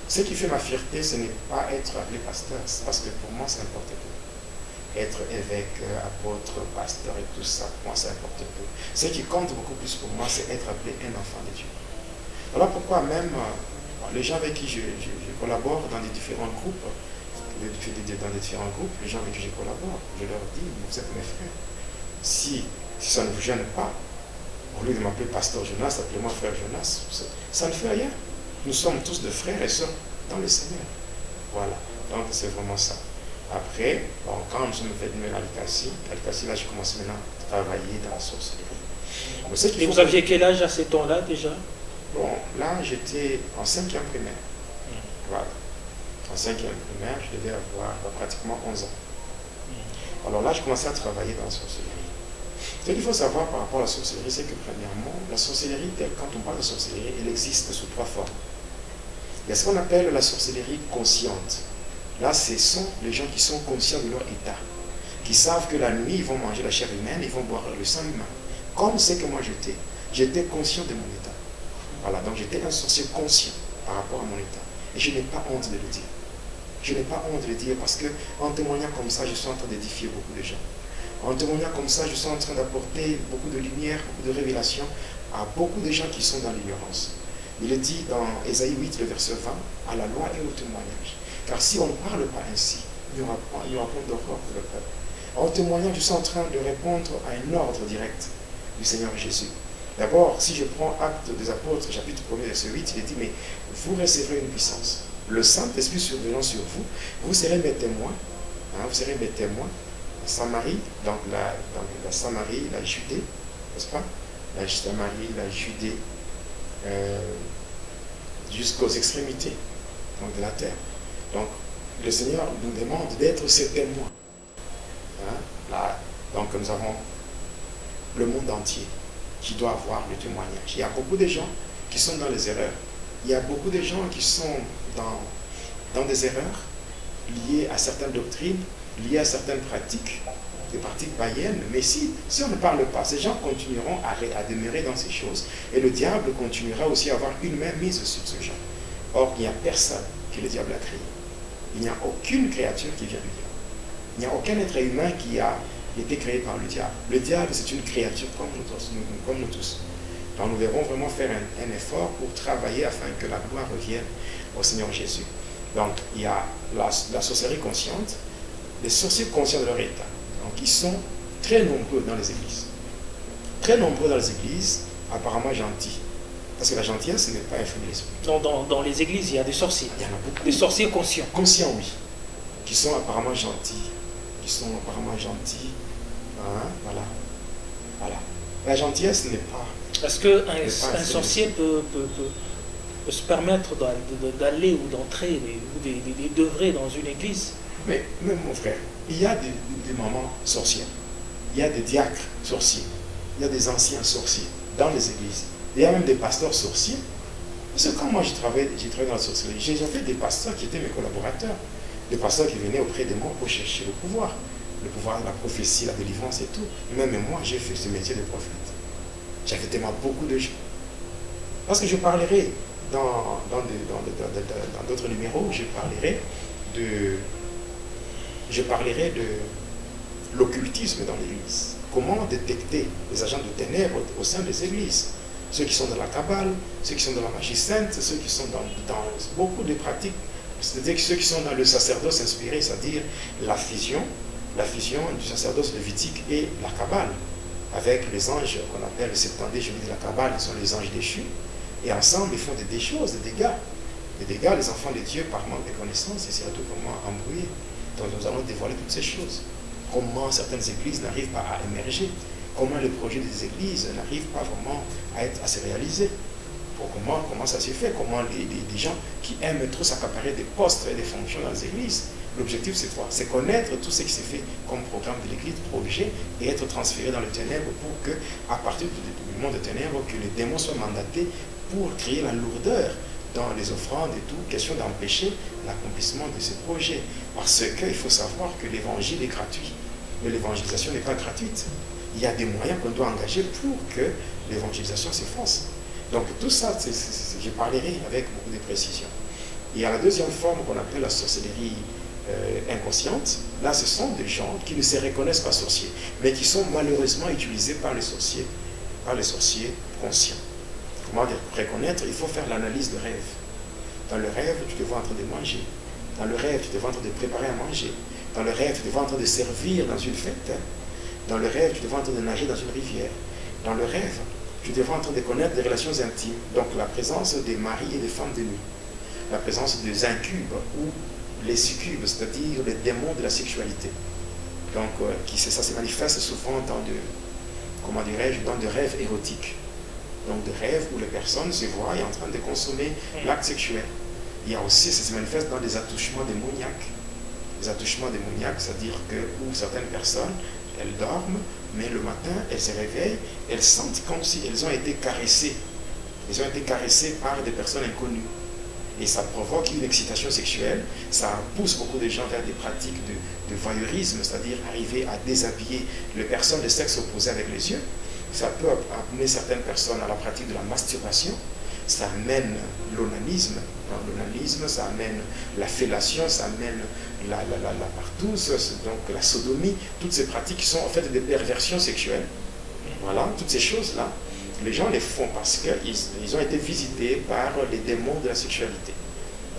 Ce qui fait ma fierté, ce n'est pas être appelé pasteur, c'est parce que pour moi, ça importe peu. Être évêque, apôtre, pasteur et tout ça, pour moi, ça importe peu. Ce qui compte beaucoup plus pour moi, c'est être appelé un enfant de Dieu. Voilà pourquoi même les gens avec qui je collabore dans des différents groupes, les gens avec qui je collabore, je leur dis, vous êtes mes frères. Si ça ne vous gêne pas, au lieu de m'appeler pasteur Jonas, appelez-moi frère Jonas, ça ne fait rien. Nous sommes tous des frères et sœurs dans le Seigneur. Voilà, donc c'est vraiment ça. Après, quand nous sommes venus à Likasi, là, j'ai commencé maintenant à travailler dans la sorcellerie. Et vous aviez quel âge à ces temps-là déjà? Bon, là, j'étais en 5e primaire. Voilà. En 5e primaire, je devais avoir pratiquement 11 ans. Alors là, je commençais à travailler dans la sorcellerie. Ce qu'il faut savoir par rapport à la sorcellerie, c'est que premièrement, la sorcellerie, quand on parle de sorcellerie, elle existe sous trois formes. Il y a ce qu'on appelle la sorcellerie consciente. Là, ce sont les gens qui sont conscients de leur état, qui savent que la nuit, ils vont manger la chair humaine, ils vont boire le sang humain. Comme c'est que moi j'étais conscient de mon état. Voilà, donc j'étais un sorcier conscient par rapport à mon état. Et je n'ai pas honte de le dire. Je n'ai pas honte de le dire parce qu'en témoignant comme ça, je suis en train d'édifier beaucoup de gens. En témoignant comme ça, je suis en train d'apporter beaucoup de lumière, beaucoup de révélations à beaucoup de gens qui sont dans l'ignorance. Il est dit dans Ésaïe 8, le verset 20, à la loi et au témoignage. Car si on ne parle pas ainsi, il n'y aura point d'horreur pour le peuple. En témoignant, je suis en train de répondre à un ordre direct du Seigneur Jésus. D'abord, si je prends Actes des Apôtres, chapitre 1er, verset 8, il est dit, mais vous recevrez une puissance. Le Saint-Esprit survenant sur vous, vous serez mes témoins. Vous serez mes témoins. La Samarie, donc la Samarie, la Judée, n'est-ce pas? La Samarie, la Judée, jusqu'aux extrémités donc, de la terre. Donc, le Seigneur nous demande d'être ses témoins. Là, donc, nous avons le monde entier qui doit avoir le témoignage. Il y a beaucoup de gens qui sont dans les erreurs. Il y a beaucoup de gens qui sont dans des erreurs liées à certaines doctrines, liées à certaines pratiques, des pratiques païennes. Mais si on ne parle pas, ces gens continueront à demeurer dans ces choses. Et le diable continuera aussi à avoir une main mise sur ces gens. Or, il n'y a personne que le diable a créé. Il n'y a aucune créature qui vient du diable. Il n'y a aucun être humain qui a été créé par le diable. Le diable, c'est une créature comme nous tous. Donc nous devons vraiment faire un effort pour travailler afin que la gloire revienne au Seigneur Jésus. Donc il y a la sorcellerie consciente, les sorciers conscients de leur état. Donc ils sont très nombreux dans les églises. Très nombreux dans les églises, apparemment gentils. Parce que la gentillesse n'est pas influer l'esprit. Dans les églises, il y a des sorciers. Il y en a beaucoup. Des sorciers conscients. Conscients, oui. Qui sont apparemment gentils. Voilà. La gentillesse n'est pas... Est-ce qu'un sorcier peut se permettre d'aller ou d'entrer ou d'œuvrer dans une église? Mais mon frère, Il y a des mamans sorcières, il y a des diacres sorciers, il y a des anciens sorciers dans les églises. Il y a même des pasteurs sorciers. Parce que quand moi j'ai travaillé dans la sorcellerie, j'avais des pasteurs qui étaient mes collaborateurs, des pasteurs qui venaient auprès de moi pour chercher le pouvoir de la prophétie, la délivrance et tout. Même moi, j'ai fait ce métier de prophète. J'avais tellement beaucoup de gens. Parce que je parlerai dans d'autres numéros, je parlerai de l'occultisme dans l'Église. Comment détecter les agents de ténèbres au sein des églises. Ceux qui sont dans la Kabbale, ceux qui sont dans la magie sainte, ceux qui sont dans beaucoup de pratiques, c'est-à-dire ceux qui sont dans le sacerdoce inspiré, c'est-à-dire la fusion du sacerdoce lévitique et la Kabbale, avec les anges qu'on appelle les 70 génies de la Kabbale, qui sont les anges déchus, et ensemble ils font des choses, des dégâts, les enfants de Dieu par manque de connaissances, et surtout comment embrouiller. Donc nous allons dévoiler toutes ces choses. Comment certaines églises n'arrivent pas à émerger, comment les projets des églises n'arrivent pas vraiment à se réaliser. Comment ça se fait, comment les gens qui aiment trop s'accaparer des postes et des fonctions dans les églises, l'objectif c'est connaître tout ce qui s'est fait comme programme de l'église, projet, et être transféré dans le ténèbre pour que, à partir du monde des ténèbres, que les démons soient mandatés pour créer la lourdeur dans les offrandes et tout, question d'empêcher l'accomplissement de ces projets. Parce qu'il faut savoir que l'évangile est gratuit, mais l'évangélisation n'est pas gratuite. Il y a des moyens qu'on doit engager pour que l'évangélisation s'efface. Donc tout ça, je parlerai avec beaucoup de précision. Il y a la deuxième forme qu'on appelle la sorcellerie inconsciente. Là, ce sont des gens qui ne se reconnaissent pas sorciers, mais qui sont malheureusement utilisés par les sorciers conscients. Comment reconnaître? Il faut faire l'analyse de rêve. Dans le rêve, tu te vois en train de manger. Dans le rêve, tu te vois en train de préparer à manger. Dans le rêve, tu te vois en train de servir dans une fête. Dans le rêve, tu te vois en train de nager dans une rivière. Dans le rêve, tu te vois en train de connaître des relations intimes. Donc la présence des maris et des femmes de nuit. La présence des incubes ou les succubes, c'est-à-dire les démons de la sexualité. Donc ça se manifeste souvent dans de rêves érotiques. Donc de rêves où les personnes se voient en train de consommer l'acte sexuel. Il y a aussi, ça se manifeste dans des attouchements démoniaques. Les attouchements démoniaques, c'est-à-dire que où certaines personnes, elles dorment, mais le matin, elles se réveillent, elles sentent comme si elles ont été caressées. Elles ont été caressées par des personnes inconnues. Et ça provoque une excitation sexuelle, ça pousse beaucoup de gens vers des pratiques de voyeurisme, c'est-à-dire arriver à déshabiller les personnes de sexe opposé avec les yeux. Ça peut amener certaines personnes à la pratique de la masturbation, ça amène l'onanisme. L'onanisme, ça amène la fellation, ça amène la partouze, donc la sodomie, toutes ces pratiques qui sont en fait des perversions sexuelles. Voilà, toutes ces choses-là, les gens les font parce qu'ils ont été visités par les démons de la sexualité.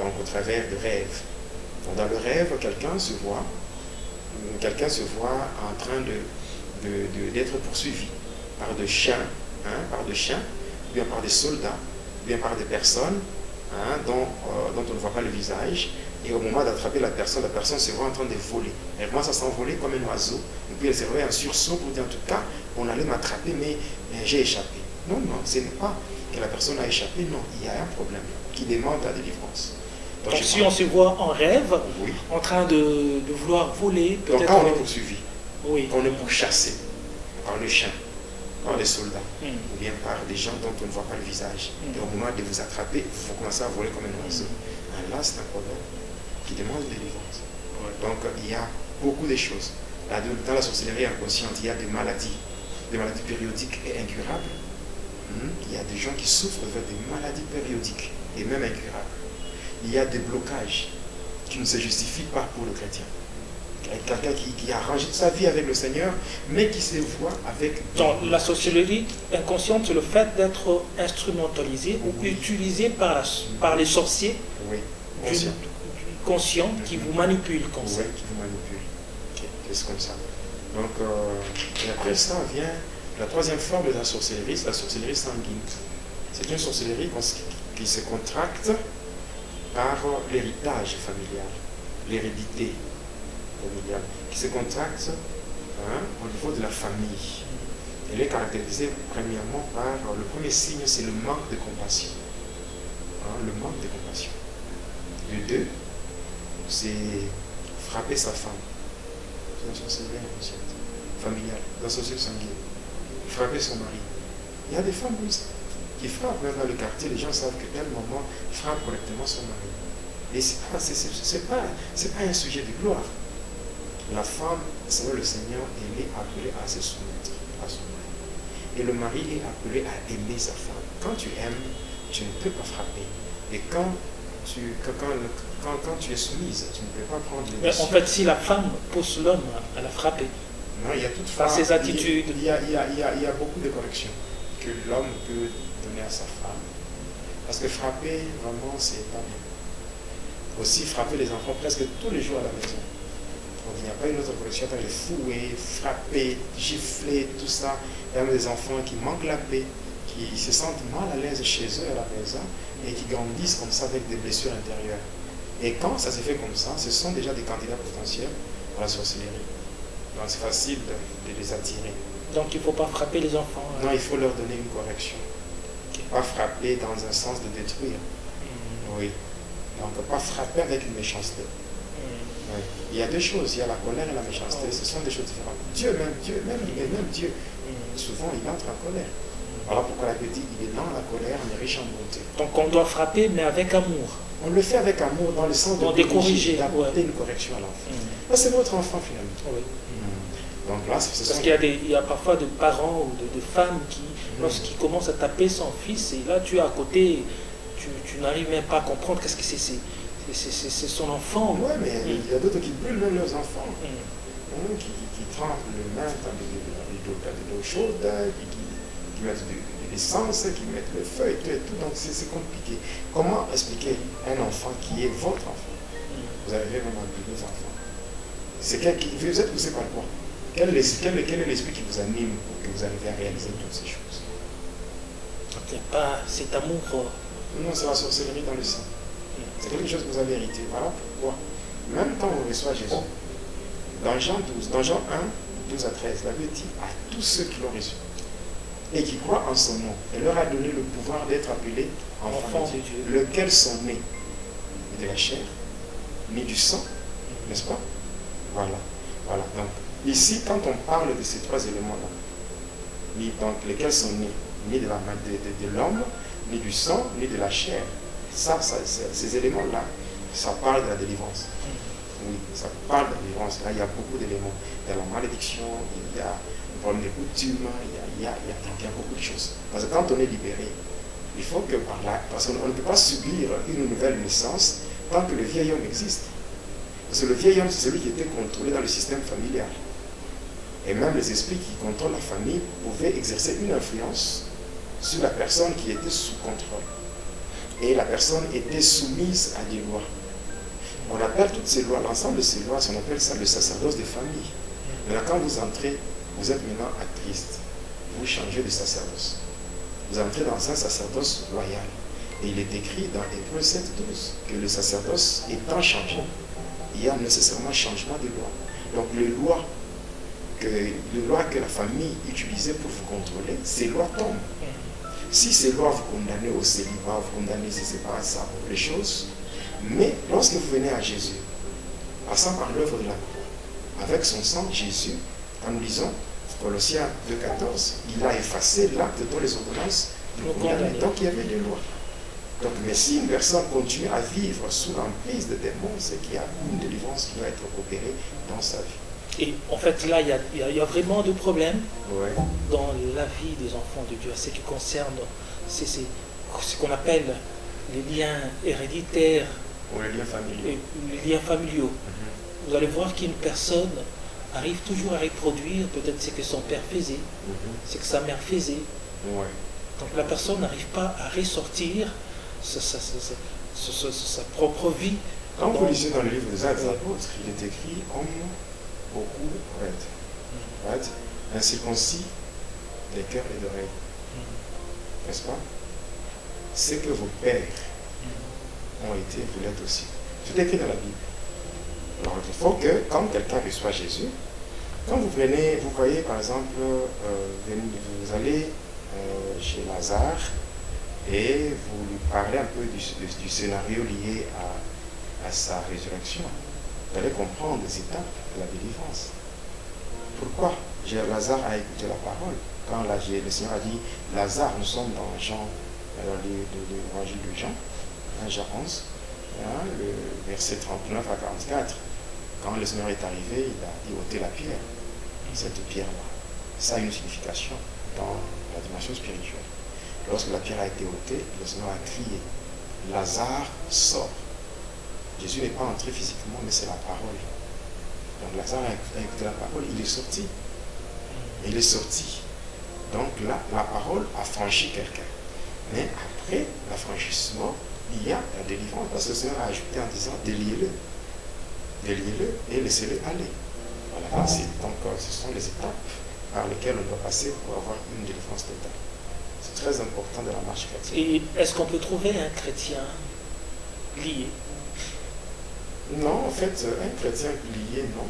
Donc au travers de rêves. Donc, dans le rêve, quelqu'un se voit en train d'être poursuivi par des chiens, ou bien par des soldats, ou bien par des personnes dont on ne voit pas le visage, et au moment d'attraper la personne se voit en train de voler. Elle commence à s'envoler comme un oiseau, et puis elle se réveille en sursaut pour dire en tout cas, on allait m'attraper, mais j'ai échappé. Non, ce n'est pas que la personne a échappé, non, il y a un problème qui demande la délivrance. Donc si on se voit en rêve, en train de vouloir voler, peut-être... Donc quand on est poursuivi, quand on est pourchassé par le chien, par les soldats, ou bien par des gens dont on ne voit pas le visage. Et au moment de vous attraper, il faut commencer à voler comme un oiseau. Là, c'est un problème qui demande de délivrance. Donc, il y a beaucoup de choses. Dans la sorcellerie inconsciente, il y a des maladies périodiques et incurables. Il y a des gens qui souffrent de des maladies périodiques et même incurables. Il y a des blocages qui ne se justifient pas pour le chrétien. Quelqu'un qui a arrangé sa vie avec le Seigneur, mais qui se voit avec... Donc la sorcellerie inconsciente, c'est le fait d'être instrumentalisé ou utilisé par les sorciers conscients qui vous manipulent comme ça. Oui, qui vous manipulent. C'est comme ça. Donc, et après ça vient la troisième forme de la sorcellerie, c'est la sorcellerie sanguine. C'est une sorcellerie qui se contracte par l'héritage familial, l'hérédité familiale, qui se contracte au niveau de la famille. Elle est caractérisée premièrement par, le premier signe, c'est le manque de compassion. Le manque de compassion. Le deux, c'est frapper sa femme. dans son cerveau inconscient, familial, dans son cerveau sanguin. Frapper son mari. Il y a des femmes comme ça qui frappent même dans le quartier. Les gens savent que telle maman frappe correctement son mari. Et c'est pas un sujet de gloire. La femme, selon le Seigneur, elle est appelée à se soumettre à son mari. Et le mari est appelé à aimer sa femme. Quand tu aimes, tu ne peux pas frapper. Et quand tu es soumise, tu ne peux pas prendre les décisions. Mais en fait, si la femme pousse l'homme à la frapper, non, il y a toutefois ses attitudes. Il y a beaucoup de corrections que l'homme peut donner à sa femme. Parce que frapper, vraiment, c'est pas bien. Aussi, frapper les enfants presque tous les jours à la maison. Donc, il n'y a pas une autre correction que les fouer, frapper, gifler, tout ça. Il y a même des enfants qui manquent la paix, qui se sentent mal à l'aise chez eux à la maison et qui grandissent comme ça avec des blessures intérieures. Et quand ça se fait comme ça, ce sont déjà des candidats potentiels pour la sorcellerie. Donc c'est facile de les attirer. Donc il ne faut pas frapper les enfants. Non, il faut leur donner une correction. Okay. Pas frapper dans un sens de détruire. Oui. Donc pas frapper avec une méchanceté. Oui. Il y a deux choses, il y a la colère et la méchanceté. Ce sont des choses différentes. Dieu, souvent il entre en colère. Voilà pourquoi la Bible dit il est dans la colère, mais riche en bonté. Donc on doit frapper, mais avec amour. On le fait avec amour, dans le sens de corriger, d'apporter une correction à l'enfant. Là, c'est votre enfant finalement. Oui. Donc là, parce qu'il y a parfois de parents ou de femmes qui, lorsqu'ils commencent à taper son fils, et là tu es à côté, tu n'arrives même pas à comprendre qu'est-ce que c'est son enfant. Oui, mais il y a d'autres qui brûlent même leurs enfants, qui trempent les mains dans de l'eau chaude, qui mettent de l'essence, qui mettent le feu et tout, donc c'est compliqué. Comment expliquer un enfant qui est votre enfant? Vous avez même appelé vos enfants. Vous êtes poussé par quoi? Quel est l'esprit qui vous anime pour que vous arriviez à réaliser toutes ces choses? Il n'y a pas cet amour. Non, c'est la sorcellerie dans le sang. C'est quelque chose que vous avez hérité. Voilà pourquoi. Même quand on reçoit Jésus, dans Jean 1, 12 à 13, la Bible dit à tous ceux qui l'ont reçu et qui croient en son nom, elle leur a donné le pouvoir d'être appelés enfants de Dieu, lequel sont nés de la chair, ni du sang, n'est-ce pas? Voilà. Donc, ici, quand on parle de ces trois éléments-là, donc lesquels sont nés, ni de l'homme, ni du sang, ni de la chair, ces éléments-là, ça parle de la délivrance. Oui, ça parle de la délivrance. Là, il y a beaucoup d'éléments. Il y a la malédiction, il y a le problème des coutumes, il y a beaucoup de choses. Parce que quand on est libéré, il faut que par là, parce qu'on ne peut pas subir une nouvelle naissance tant que le vieil homme existe. Parce que le vieil homme, c'est celui qui était contrôlé dans le système familial. Et même les esprits qui contrôlent la famille pouvaient exercer une influence sur la personne qui était sous contrôle. Et la personne était soumise à des lois. On appelle toutes ces lois, l'ensemble de ces lois, on appelle ça le sacerdoce des familles. Maintenant, quand vous entrez, vous êtes maintenant à Christ. Vous changez de sacerdoce. Vous entrez dans un sacerdoce loyal. Et il est écrit dans Hébreux 7:12 que le sacerdoce étant changé, il y a nécessairement changement de loi. Donc les lois que la famille utilisait pour vous contrôler, ces lois tombent. Si ces lois vous condamnent au célibat, vous condamnent si c'est pas ça, pour les choses, mais lorsque vous venez à Jésus, passant par l'œuvre de la croix, avec son sang, Jésus, en nous lisant Colossiens 2:14, il a effacé l'acte dont les ordonnances nous condamnaient. Donc il y avait des lois. Donc, mais si une personne continue à vivre sous l'emprise de démons, c'est qu'il y a une délivrance qui doit être opérée dans sa vie. Et en fait, là, il y a vraiment de problèmes dans la vie des enfants de Dieu, ce qui concerne ce qu'on appelle les liens héréditaires ou les liens familiaux. Vous allez voir qu'une personne arrive toujours à reproduire peut-être ce que son père faisait, ce que sa mère faisait. Donc la personne n'arrive pas à ressortir sa propre vie. Quand vous lisez dans le livre des Actes des Apôtres, il est écrit homme beaucoup prêtre, incirconcis des cœurs et d'oreilles. N'est-ce pas? C'est que vos pères ont été, vous l'êtes aussi. Tout est écrit dans la Bible. Alors il faut que quand quelqu'un reçoit Jésus, quand vous venez, vous voyez par exemple, vous allez chez Lazare et vous lui parlez un peu du scénario lié à sa résurrection. Vous allez comprendre les étapes de la délivrance. Pourquoi Lazare a écouté la parole. Quand le Seigneur a dit, Lazare, nous sommes dans l'évangile de Jean, Jean 11, le verset 39 à 44. Quand le Seigneur est arrivé, il a dit ôtez la pierre. Cette pierre-là, ça a une signification dans la dimension spirituelle. Lorsque la pierre a été ôtée, le Seigneur a crié, Lazare sort. Jésus n'est pas entré physiquement, mais c'est la parole. Donc Lazare a écouté la parole, il est sorti. Il est sorti. Donc là, la parole a franchi quelqu'un. Mais après l'affranchissement, il y a la délivrance. Parce que le Seigneur a ajouté en disant, déliez-le. Déliez-le et laissez-le aller. Voilà, donc ce sont les étapes par lesquelles on doit passer pour avoir une délivrance totale. C'est très important de la marche chrétienne. Et est-ce qu'on peut trouver un chrétien lié? Non, en fait, un chrétien lié, non.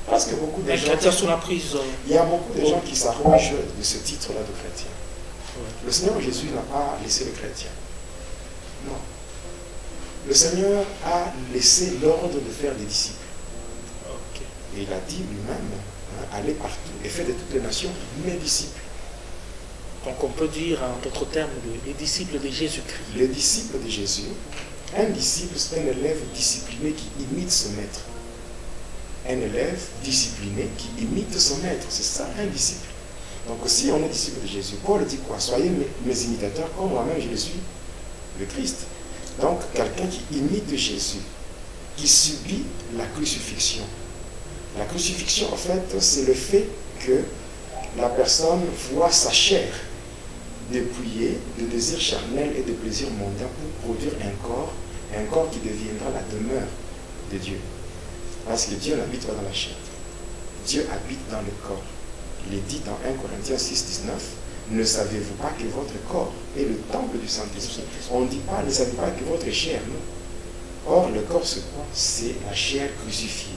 Parce que beaucoup de gens... Un chrétien sous la prison. Il y a beaucoup de gens qui s'arrogent de ce titre-là de chrétien. Ouais. Le Seigneur Jésus n'a pas laissé le chrétien. Non. Le Seigneur a laissé l'ordre de faire des disciples. Okay. Et il a dit lui-même, allez partout et faites de toutes les nations mes disciples. Donc on peut dire en d'autres termes les disciples de Jésus-Christ. Les disciples de Jésus. Un disciple, c'est un élève discipliné qui imite son maître. Un élève discipliné qui imite son maître. C'est ça, un disciple. Donc si on est disciple de Jésus, Paul dit quoi? Soyez mes imitateurs comme moi-même je le suis, le Christ. Donc quelqu'un qui imite Jésus, qui subit la crucifixion. La crucifixion, en fait, c'est le fait que la personne voit sa chair dépouillée de désirs charnels et de plaisirs mondains pour produire un corps qui deviendra la demeure de Dieu. Parce que Dieu n'habite pas dans la chair. Dieu habite dans le corps. Il est dit dans 1 Corinthiens 6, 19, ne savez-vous pas que votre corps est le temple du Saint-Esprit? On ne dit pas, ne savez-vous pas que votre chair, non. Or, le corps, c'est quoi? C'est la chair crucifiée.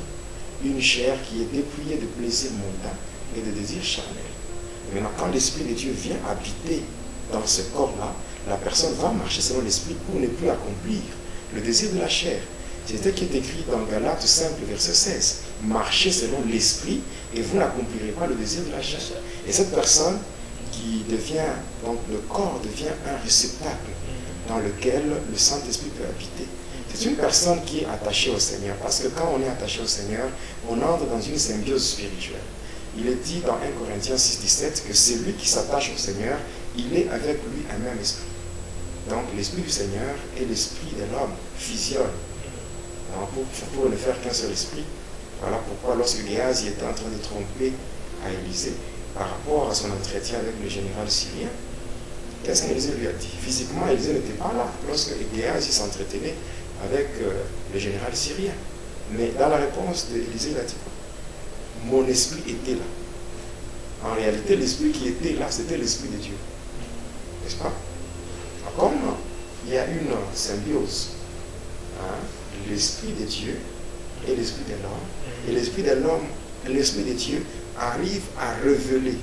Une chair qui est dépouillée de plaisirs mondains et de désirs charnels. Maintenant, quand l'Esprit de Dieu vient habiter dans ce corps-là, la personne va marcher selon l'Esprit pour ne plus accomplir le désir de la chair. C'est ce qui est écrit dans Galates 5, verset 16. Marchez selon l'Esprit et vous n'accomplirez pas le désir de la chair. Et cette personne qui devient, donc le corps devient un réceptacle dans lequel le Saint-Esprit peut habiter. C'est une personne qui est attachée au Seigneur. Parce que quand on est attaché au Seigneur, on entre dans une symbiose spirituelle. Il est dit dans 1 Corinthiens 6, 17 que celui qui s'attache au Seigneur, il est avec lui un même esprit. Donc l'esprit du Seigneur et l'esprit de l'homme fusionnent. Pour ne faire qu'un seul esprit. Voilà pourquoi lorsque Géasi était en train de tromper à Élisée par rapport à son entretien avec le général syrien, qu'est-ce qu'Élisée lui a dit? Physiquement, Élisée n'était pas là lorsque Géasi s'entretenait avec le général syrien. Mais dans la réponse d'Élisée, il a dit quoi? Mon esprit était là. En réalité, l'esprit qui était là, c'était l'esprit de Dieu. N'est-ce pas? Comme il y a une symbiose, l'esprit de Dieu et l'esprit de l'homme, et l'esprit de l'homme, l'esprit de Dieu arrive à révéler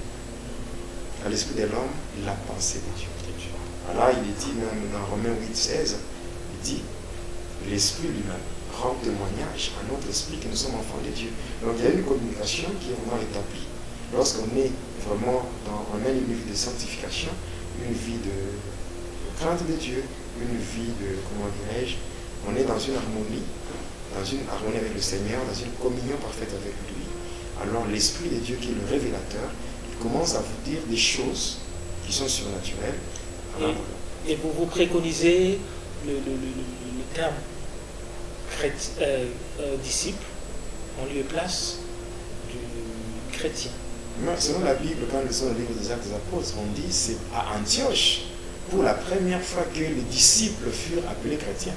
à l'esprit de l'homme la pensée de Dieu. Alors il est dit même dans Romains 8, 16, il dit, l'esprit lui-même rend témoignage à notre esprit que nous sommes enfants de Dieu. Donc il y a une communication qui est vraiment établie. Lorsqu'on est vraiment on a une vie de sanctification, une vie de crainte de Dieu, une vie de, comment dirais-je, on est dans une harmonie avec le Seigneur, dans une communion parfaite avec lui. Alors l'Esprit de Dieu qui est le révélateur, il commence à vous dire des choses qui sont surnaturelles. Et vous préconisez le terme disciple en lieu et place du chrétien. Mais selon la Bible, quand nous lisons le livre des Actes des Apôtres, on dit c'est à Antioche, pour la première fois que les disciples furent appelés chrétiens.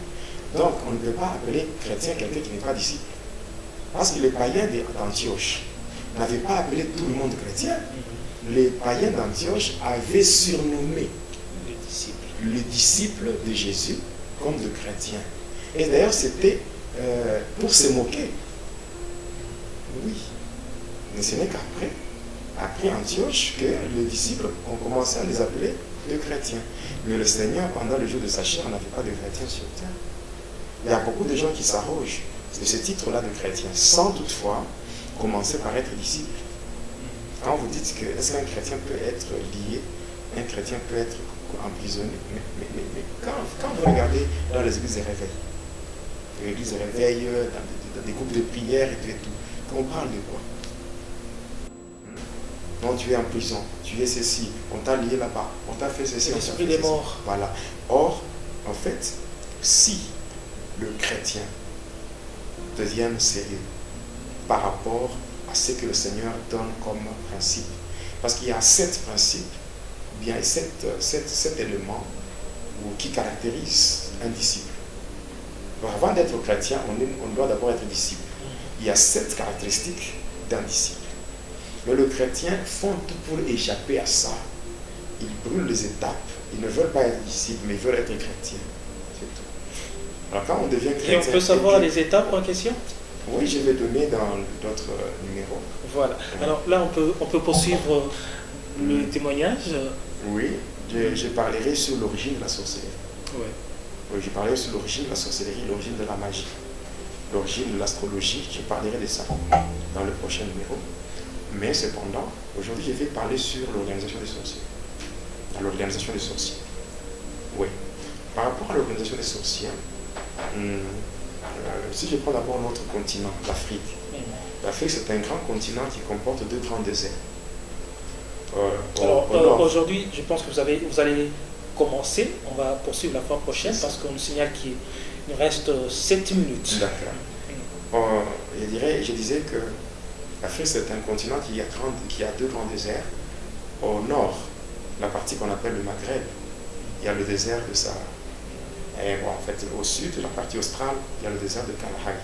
Donc, on ne peut pas appeler chrétien quelqu'un qui n'est pas disciple. Parce que les païens d'Antioche n'avaient pas appelé tout le monde chrétien. Les païens d'Antioche avaient surnommé les disciples de Jésus comme de chrétiens. Et d'ailleurs, c'était pour se moquer. Oui. Mais ce n'est après Antioche, que les disciples ont commencé à les appeler de chrétiens. Mais le Seigneur, pendant le jour de sa chair, n'avait pas de chrétiens sur terre. Il y a beaucoup de gens qui s'arrogent de ce titre-là de chrétien, sans toutefois commencez par être disciple. Quand vous dites que est-ce qu'un chrétien peut être lié, un chrétien peut être emprisonné, mais quand vous regardez dans les églises de réveil, dans des groupes de prière et tout, quand on parle de quoi? Non, tu es en prison, tu es ceci, on t'a lié là-bas, on t'a fait ceci, on t'a fait des ceci. morts. Voilà. Or, en fait, si le chrétien devient sérieux par rapport à ce que le Seigneur donne comme principe, parce qu'il y a 7 principes, ou bien 7 éléments qui caractérisent un disciple. Alors, avant d'être chrétien, on doit d'abord être disciple. Il y a 7 caractéristiques d'un disciple. Mais le chrétien font tout pour échapper à ça. Ils brûlent les étapes. Ils ne veulent pas être disciples, mais ils veulent être chrétiens. C'est tout. Alors quand on devient chrétien... Et on peut savoir les étapes en question? Oui, je vais donner dans d'autres numéros. Voilà. Alors là, on peut poursuivre le témoignage. Oui, je parlerai sur l'origine de la sorcellerie. Oui. Oui, je parlerai sur l'origine de la sorcellerie, l'origine de la magie, l'origine de l'astrologie. Je parlerai de ça dans le prochain numéro. Mais cependant, aujourd'hui, je vais parler sur l'organisation des sorciers. L'organisation des sorciers. Oui. Par rapport à l'organisation des sorciers, si je prends d'abord notre continent, l'Afrique. L'Afrique, c'est un grand continent qui comporte 2 grands déserts. Alors, aujourd'hui, je pense que vous allez commencer. On va poursuivre la fois prochaine parce qu'on nous signale qu'il nous reste 7 minutes. D'accord. Je disais que l'Afrique, c'est un continent qui a 2 grands déserts. Au nord, la partie qu'on appelle le Maghreb, il y a le désert de Sahara. Et bon, en fait, au sud, la partie australe, il y a le désert de Kalahari.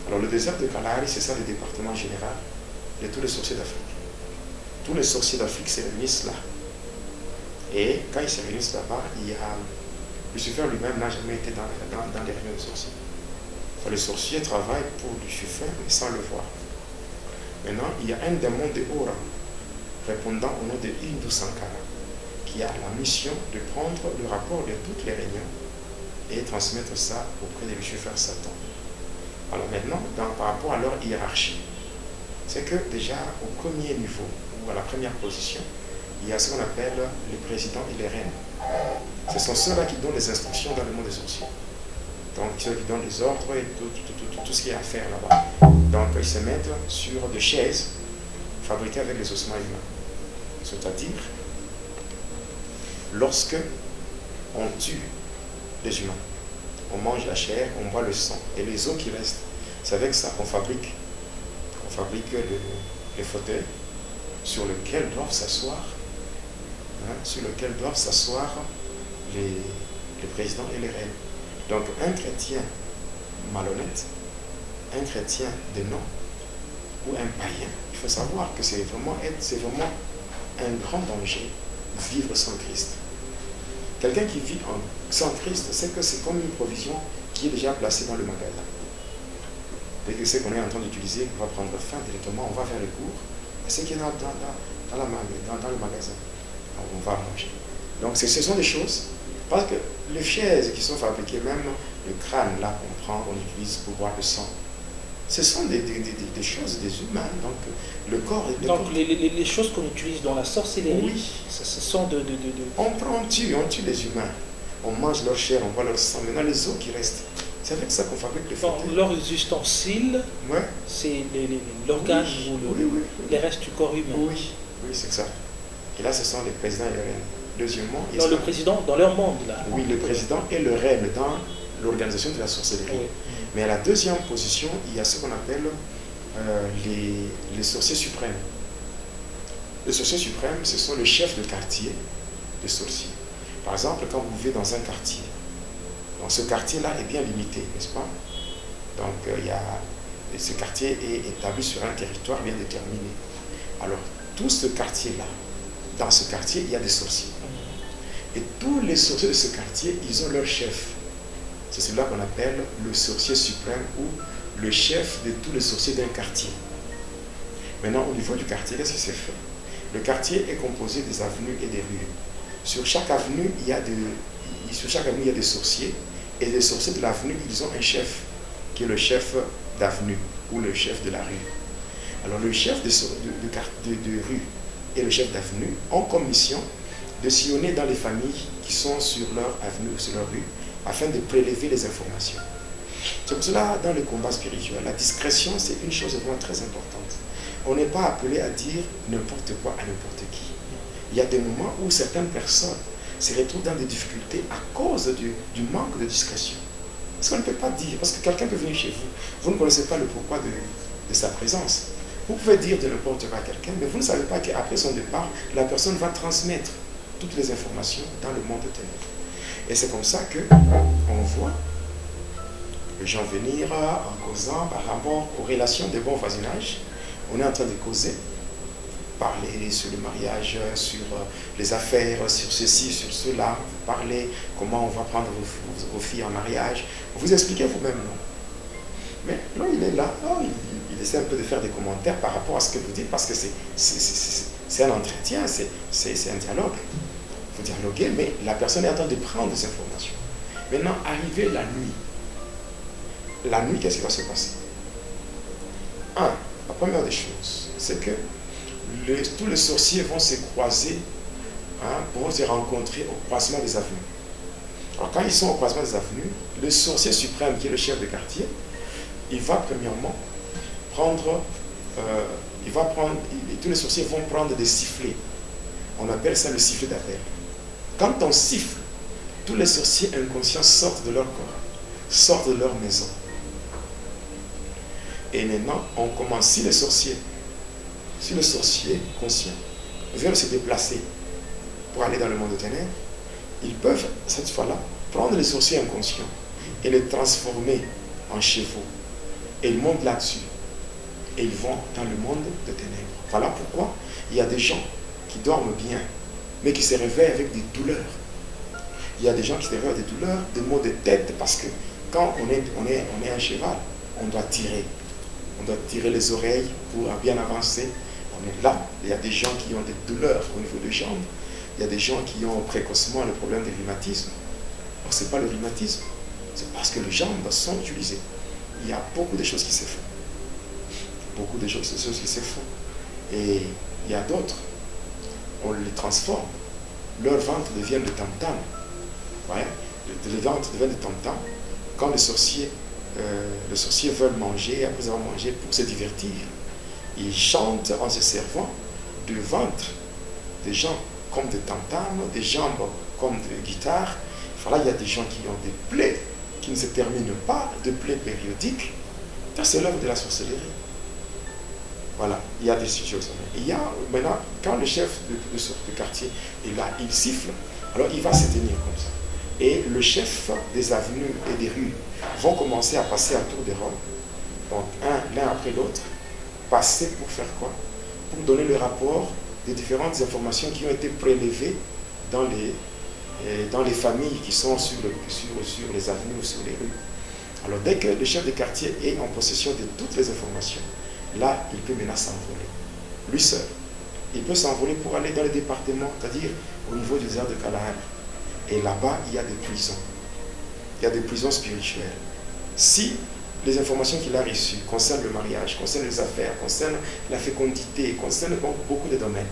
Alors, le désert de Kalahari, c'est ça le département général de tous les sorciers d'Afrique. Tous les sorciers d'Afrique se réunissent là. Et quand ils se réunissent là-bas, Lucifer lui-même n'a jamais été dans les réunions de sorciers. Enfin, les sorciers travaillent pour Lucifer, mais sans le voir. Maintenant, il y a un démon de haut rang, répondant au nom de Hindu Sankara, qui a la mission de prendre le rapport de toutes les réunions et transmettre ça auprès de Lucifer Satan. Alors maintenant, par rapport à leur hiérarchie, c'est que déjà au premier niveau, ou à la première position, il y a ce qu'on appelle les présidents et les reines. Ce sont ceux-là qui donnent les instructions dans le monde des sorciers. Donc ceux qui donnent les ordres et tout ce qu'il y a à faire là-bas. Donc ils se mettent sur des chaises fabriquées avec les ossements humains. C'est-à-dire, lorsque on tue les humains, on mange la chair, on boit le sang, et les os qui restent, c'est avec ça qu'on fabrique les fauteuils sur lesquels doivent s'asseoir, les présidents et les reines. Donc un chrétien malhonnête, un chrétien de nom ou un païen, il faut savoir que c'est vraiment un grand danger de vivre sans Christ. Quelqu'un qui vit sans Christ, c'est que c'est comme une provision qui est déjà placée dans le magasin. Dès que c'est qu'on est en train d'utiliser, qu'on va prendre faim directement, on va vers le cours, c'est qui est dans le magasin. Alors, on va manger. Donc ce sont des choses, parce que les chaises qui sont fabriquées, même le crâne là qu'on prend, on utilise pour boire le sang, ce sont des choses des humains. Donc le corps... Les choses qu'on utilise dans la sorcellerie, oui. Ce sont On tue les humains. On mange leur chair, on boit leur sang. Maintenant les os qui restent, c'est avec ça qu'on fabrique les fauteuils. Leurs ustensiles, ouais. C'est l'organe ou les restes du corps humain. Oui, c'est ça. Et là, ce sont les présidents et les reines. Deuxièmement, le président dans leur monde, là. Oui, le président et le reine dans l'organisation de la sorcellerie. Oui. Mais à la deuxième position, il y a ce qu'on appelle les sorciers suprêmes. Les sorciers suprêmes, ce sont les chefs de quartier des sorciers. Par exemple, quand vous vivez dans un quartier, donc ce quartier-là est bien limité, n'est-ce pas? Donc, ce quartier est établi sur un territoire bien déterminé. Alors, tout ce quartier-là, dans ce quartier, il y a des sorciers. Et tous les sorciers de ce quartier, ils ont leur chef. C'est celui-là qu'on appelle le sorcier suprême ou le chef de tous les sorciers d'un quartier. Maintenant, au niveau du quartier, qu'est-ce qui s'est fait? Le quartier est composé des avenues et des rues. Sur chaque avenue, il y a des sorciers. Et les sorciers de l'avenue, ils ont un chef, qui est le chef d'avenue ou le chef de la rue. Alors le chef de rue et le chef d'avenue ont comme mission de sillonner dans les familles qui sont sur leur avenue ou sur leur rue afin de prélever les informations. C'est pour cela, dans le combat spirituel, la discrétion, c'est une chose vraiment très importante. On n'est pas appelé à dire n'importe quoi à n'importe qui. Il y a des moments où certaines personnes se retrouvent dans des difficultés à cause du manque de discrétion. Parce qu'on ne peut pas dire, parce que quelqu'un peut venir chez vous, vous ne connaissez pas le pourquoi de sa présence. Vous pouvez dire de n'importe quoi à quelqu'un, mais vous ne savez pas qu'après son départ, la personne va transmettre toutes les informations dans le monde de ténèbres. Et c'est comme ça qu'on voit les gens venir en causant par rapport aux relations de bon voisinage. On est en train de causer, parler sur le mariage, sur les affaires, sur ceci, sur cela, parler comment on va prendre vos filles en mariage. Vous expliquez vous-même, non? Mais non, il est là, il essaie un peu de faire des commentaires par rapport à ce que vous dites, parce que c'est un entretien, c'est un dialogue. Vous dialoguez, mais la personne est en train de prendre des informations. Maintenant, arrivé la nuit, qu'est-ce qui va se passer? La première des choses, c'est que tous les sorciers vont se croiser pour se rencontrer au croisement des avenues. Alors quand ils sont au croisement des avenues, le sorcier suprême, qui est le chef de quartier, il va premièrement prendre, tous les sorciers vont prendre des sifflets. On appelle ça le sifflet d'appel. Quand on siffle, tous les sorciers inconscients sortent de leur corps, sortent de leur maison. Et maintenant, on commence, si le sorcier conscient veut se déplacer pour aller dans le monde des ténèbres, ils peuvent, cette fois-là, prendre les sorciers inconscients et les transformer en chevaux. Et ils montent là-dessus. Et ils vont dans le monde des ténèbres. Voilà pourquoi il y a des gens qui dorment bien, mais qui se réveillent avec des douleurs. Il y a des gens qui se réveillent avec des douleurs, des maux de tête, parce que quand on est un cheval, on doit tirer. On doit tirer les oreilles pour bien avancer. On est là. Il y a des gens qui ont des douleurs au niveau des jambes. Il y a des gens qui ont précocement le problème du rhumatisme. Alors, ce n'est pas le rhumatisme. C'est parce que les jambes sont utilisées. Il y a beaucoup de choses qui se font. Beaucoup de choses qui se font. Et il y a d'autres. On les transforme. Leur ventre devient de tam-tam. Ouais. Le ventre devient de tam-tam. Quand les sorciers veulent manger, après avoir mangé, pour se divertir, ils chantent en se servant de ventre des gens comme des tam-tams, des jambes comme des guitares. Voilà, il y a des gens qui ont des plaies qui ne se terminent pas, de plaies périodiques. Ça, c'est l'œuvre de la sorcellerie. Voilà, il y a des choses. Il y a maintenant, quand le chef de quartier est là, il siffle, alors il va se tenir comme ça. Et le chef des avenues et des rues vont commencer à passer à tour de rôle. Donc, l'un après l'autre, passer pour faire quoi? Pour donner le rapport des différentes informations qui ont été prélevées dans les familles qui sont sur les avenues ou sur les rues. Alors, dès que le chef de quartier est en possession de toutes les informations, là, il peut maintenant s'envoler. Lui seul. Il peut s'envoler pour aller dans les départements, c'est-à-dire au niveau du désert de Kalahari. Et là-bas, il y a des prisons. Il y a des prisons spirituelles. Si les informations qu'il a reçues concernent le mariage, concernent les affaires, concernent la fécondité, concernent beaucoup de domaines,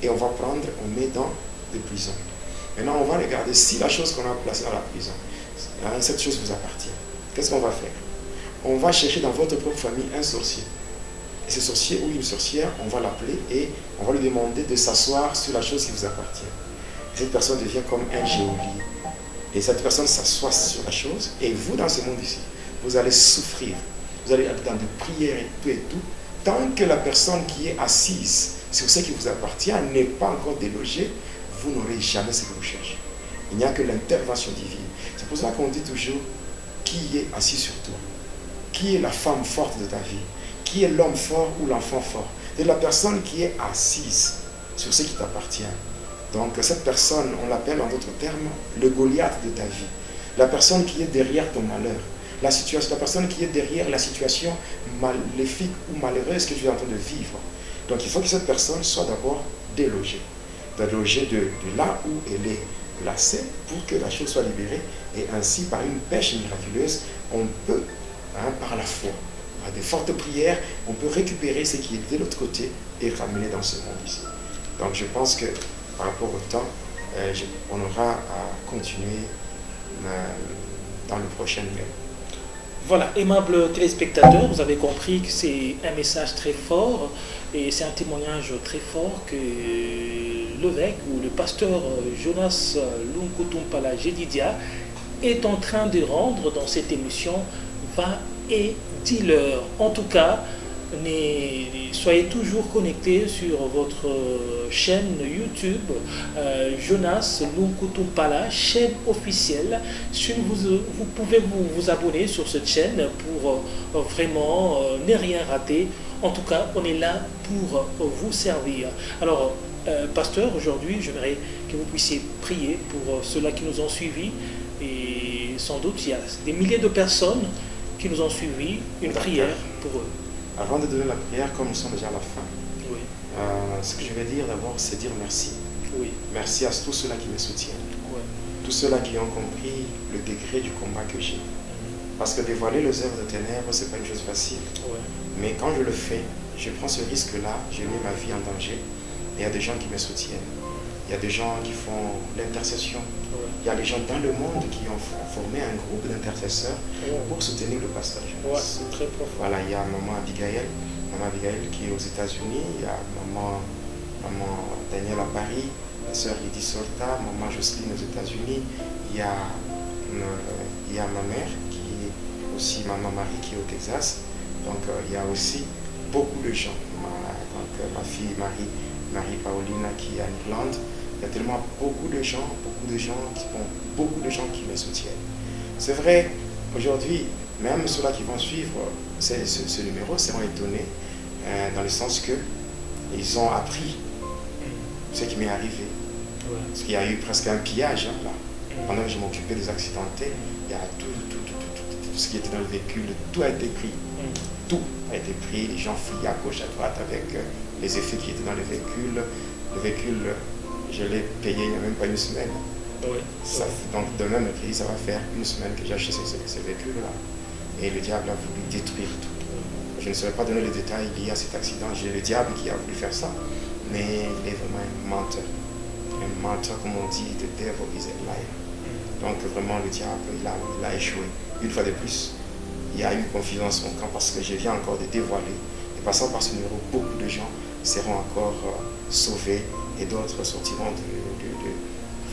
et on va prendre, on met dans des prisons. Maintenant, on va regarder si la chose qu'on a placée dans la prison, cette chose vous appartient. Qu'est-ce qu'on va faire? On va chercher dans votre propre famille un sorcier. Et ce sorcier ou une sorcière, on va l'appeler et on va lui demander de s'asseoir sur la chose qui vous appartient. Cette personne devient comme un géolie. Et cette personne s'assoit sur la chose. Et vous, dans ce monde ici, vous allez souffrir. Vous allez être dans des prières et tout. Tant que la personne qui est assise sur ce qui vous appartient n'est pas encore délogée, vous n'aurez jamais ce que vous cherchez. Il n'y a que l'intervention divine. C'est pour ça qu'on dit toujours, qui est assis sur toi? Qui est la femme forte de ta vie? Qui est l'homme fort ou l'enfant fort? C'est la personne qui est assise sur ce qui t'appartient. Donc cette personne, on l'appelle en d'autres termes le Goliath de ta vie. La personne qui est derrière ton malheur. La personne qui est derrière la situation maléfique ou malheureuse que tu es en train de vivre. Donc il faut que cette personne soit d'abord délogée. Délogée de là où elle est placée pour que la chose soit libérée. Et ainsi, par une pêche miraculeuse, on peut, par la foi, par des fortes prières, on peut récupérer ce qui est de l'autre côté et ramener dans ce monde ici. Donc je pense que par rapport au temps, on aura à continuer dans le prochain numéro. Voilà, aimables téléspectateurs, vous avez compris que c'est un message très fort et c'est un témoignage très fort que l'évêque ou le pasteur Jonas Lunkutumpala Jedidia est en train de rendre dans cette émission Va et dis-leur. En tout cas, soyez toujours connectés sur votre chaîne YouTube Jonas Lunkutumpala, chaîne officielle. Vous pouvez vous abonner sur cette chaîne pour vraiment ne rien rater. En tout cas, on est là pour vous servir. Alors, pasteur, aujourd'hui, j'aimerais que vous puissiez prier pour ceux-là qui nous ont suivis. Et sans doute, il y a des milliers de personnes qui nous ont suivis. Une prière pour eux. Avant de donner la prière, comme nous sommes déjà à la fin, oui. Ce que je vais dire d'abord, c'est dire merci. Oui. Merci à tous ceux-là qui me soutiennent. Oui. Tous ceux-là qui ont compris le degré du combat que j'ai. Parce que dévoiler les œuvres de ténèbres, ce n'est pas une chose facile. Oui. Mais quand je le fais, je prends ce risque-là, je mets ma vie en danger. Et il y a des gens qui me soutiennent. Il y a des gens qui font l'intercession. Oui. Il y a des gens dans le monde qui ont formé un groupe d'intercesseurs pour soutenir le pasteur Jonas. Ouais, c'est très profond. Voilà, il y a maman Abigail qui est aux États-Unis, il y a maman Danielle à Paris, la sœur Lydie Sorta, maman Jocelyne aux États-Unis, il y a ma mère qui est aussi maman Marie qui est au Texas. Donc il y a aussi beaucoup de gens. Ma fille Marie Paulina qui est en Irlande. Il y a tellement beaucoup de gens qui me soutiennent. C'est vrai, aujourd'hui, même ceux-là qui vont suivre ce numéro seront étonnés, dans le sens que ils ont appris ce qui m'est arrivé. Ouais. Parce qu'il y a eu presque un pillage là. Pendant que je m'occupais des accidentés, il y a tout ce qui était dans le véhicule, tout a été pris. Tout a été pris, les gens fuyaient à gauche, à droite avec les effets qui étaient dans le véhicule. Le véhicule, je l'ai payé il n'y a même pas une semaine. Oui. Donc demain, mercredi, ça va faire une semaine que j'ai acheté ces véhicules-là. Et le diable a voulu détruire tout. Je ne saurais pas donner les détails liés à cet accident. J'ai le diable qui a voulu faire ça, mais il est vraiment un menteur. Un menteur, comme on dit, the devil is a liar. Donc vraiment, le diable, il a échoué. Une fois de plus, il y a une confiance en mon camp parce que je viens encore de dévoiler. Et passant par ce numéro, beaucoup de gens seront encore sauvés et d'autres sortiront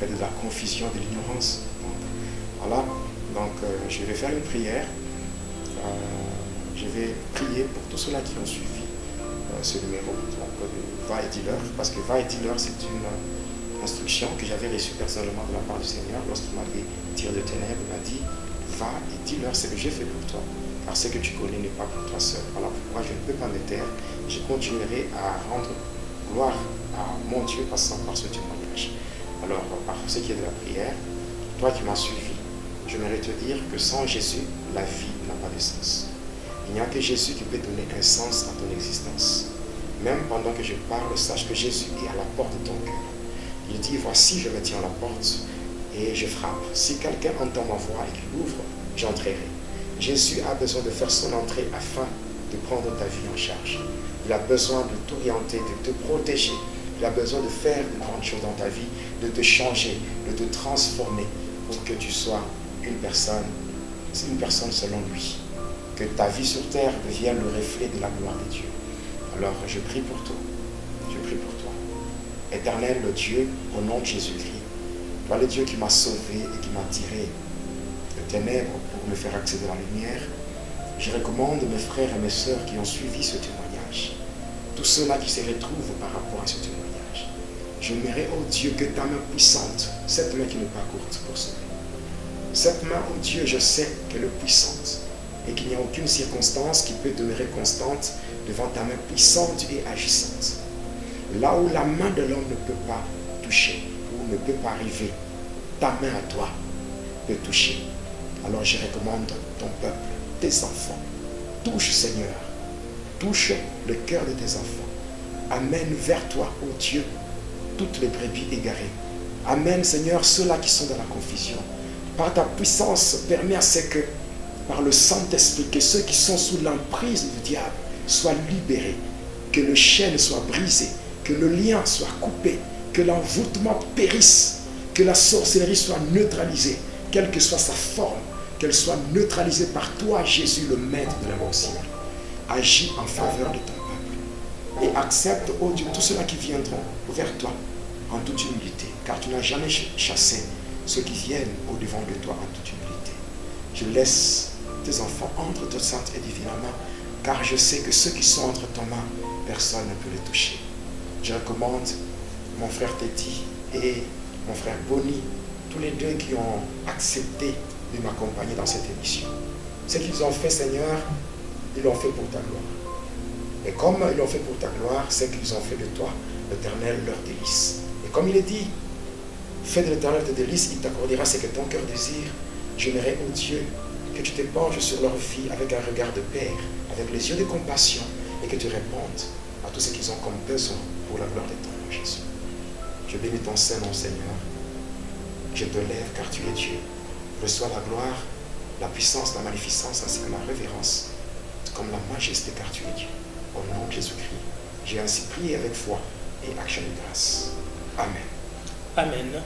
de la confusion, de l'ignorance. Voilà, donc je vais faire une prière. Je vais prier pour tous ceux-là qui ont suivi ce numéro, donc Va et dis-leur, parce que Va et dis-leur, c'est une instruction que j'avais reçue personnellement de la part du Seigneur lorsqu'il m'avait tiré de ténèbres. Il m'a dit, va et dis-leur ce que j'ai fait pour toi, car ce que tu connais n'est pas pour toi seul. Voilà pourquoi je ne peux pas me taire. Je continuerai à rendre gloire à mon Dieu passant par ce témoignage. Alors, par ce qui est de la prière, toi qui m'as suivi, j'aimerais te dire que sans Jésus, la vie n'a pas de sens. Il n'y a que Jésus qui peut donner un sens à ton existence. Même pendant que je parle, sache que Jésus est à la porte de ton cœur. Il dit, voici, je me tiens à la porte et je frappe. Si quelqu'un entend ma voix et qu'il ouvre, j'entrerai. Jésus a besoin de faire son entrée afin de prendre ta vie en charge. Il a besoin de t'orienter, de te protéger. Il a besoin de faire de grandes choses dans ta vie, de te changer, de te transformer pour que tu sois une personne selon lui. Que ta vie sur terre devienne le reflet de la gloire de Dieu. Alors je prie pour toi. Je prie pour toi. Éternel le Dieu, au nom de Jésus-Christ, toi le Dieu qui m'a sauvé et qui m'a tiré de ténèbres pour me faire accéder à la lumière, je recommande mes frères et mes sœurs qui ont suivi ce témoignage, tous ceux-là qui se retrouvent par rapport à ce témoignage. J'aimerais, oh Dieu, que ta main puissante, cette main qui n'est pas courte pour sauver, cette main, oh Dieu, je sais qu'elle est puissante et qu'il n'y a aucune circonstance qui peut demeurer constante devant ta main puissante et agissante. Là où la main de l'homme ne peut pas toucher ou ne peut pas arriver, ta main à toi peut toucher. Alors je recommande ton peuple, tes enfants. Touche, Seigneur, touche le cœur de tes enfants. Amène vers toi, ô Dieu, toutes les brebis égarées. Amène, Seigneur, ceux-là qui sont dans la confusion. Par ta puissance, permets à ce que par le Saint-Esprit, que ceux qui sont sous l'emprise du diable soient libérés, que le chaîne soit brisé, que le lien soit coupé, que l'envoûtement périsse, que la sorcellerie soit neutralisée, quelle que soit sa forme, qu'elle soit neutralisée par toi, Jésus, le maître de l'impossible. Agis en faveur de ton peuple et accepte, ô Dieu, tous ceux-là qui viendront vers toi en toute humilité, car tu n'as jamais chassé ceux qui viennent au-devant de toi en toute humilité. Je laisse tes enfants entre tes saintes et divinement, car je sais que ceux qui sont entre tes mains, personne ne peut les toucher. Je recommande mon frère Teti et mon frère Boni, tous les deux qui ont accepté de m'accompagner dans cette émission. Ce qu'ils ont fait, Seigneur, ils l'ont fait pour ta gloire. Et comme ils l'ont fait pour ta gloire, c'est qu'ils ont fait de toi, l'Éternel, leur délice. Et comme il est dit, fais de l'Éternel tes délices, il t'accordera ce que ton cœur désire. J'aimerais, ô Dieu, que tu t'épanches sur leur vie avec un regard de père, avec les yeux de compassion, et que tu répondes à tout ce qu'ils ont comme besoin pour la gloire de ton nom, Jésus. Je bénis ton Saint-Nom, Seigneur. Je te lève car tu es Dieu. Reçois la gloire, la puissance, la magnificence, ainsi que la révérence, comme la majesté, car tu es Dieu. Au nom de Jésus-Christ, j'ai ainsi prié avec foi et action de grâce. Amen. Amen.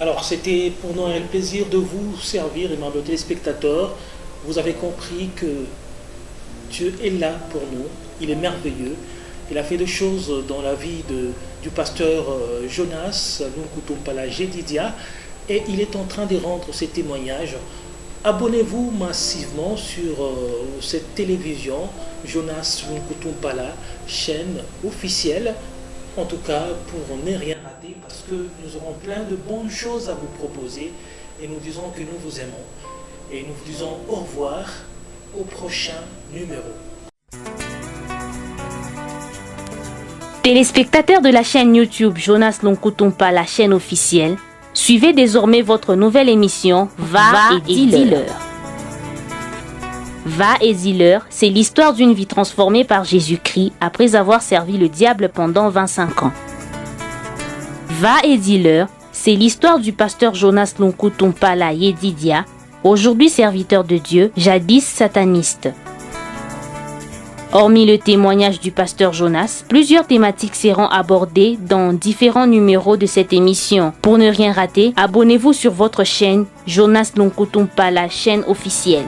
Alors, c'était pour nous un plaisir de vous servir, aimable téléspectateurs. Vous avez compris que Dieu est là pour nous. Il est merveilleux. Il a fait des choses dans la vie du pasteur Jonas Lunkutumpala Jedidia, et il est en train de rendre ses témoignages. Abonnez-vous massivement sur cette télévision Jonas Lunkutumpala, chaîne officielle, en tout cas pour ne rien rater, parce que nous aurons plein de bonnes choses à vous proposer, et nous disons que nous vous aimons, et nous vous disons au revoir au prochain numéro. Téléspectateurs de la chaîne YouTube Jonas Lunkutumpala, la chaîne officielle, suivez désormais votre nouvelle émission Va et dis-leur. Va et dis-leur, c'est l'histoire d'une vie transformée par Jésus-Christ après avoir servi le diable pendant 25 ans. Va et dis-leur, c'est l'histoire du pasteur Jonas Lunkutumpala Jedidia, aujourd'hui serviteur de Dieu, jadis sataniste. Hormis le témoignage du pasteur Jonas, plusieurs thématiques seront abordées dans différents numéros de cette émission. Pour ne rien rater, abonnez-vous sur votre chaîne Jonas Lunkutumpala, la chaîne officielle.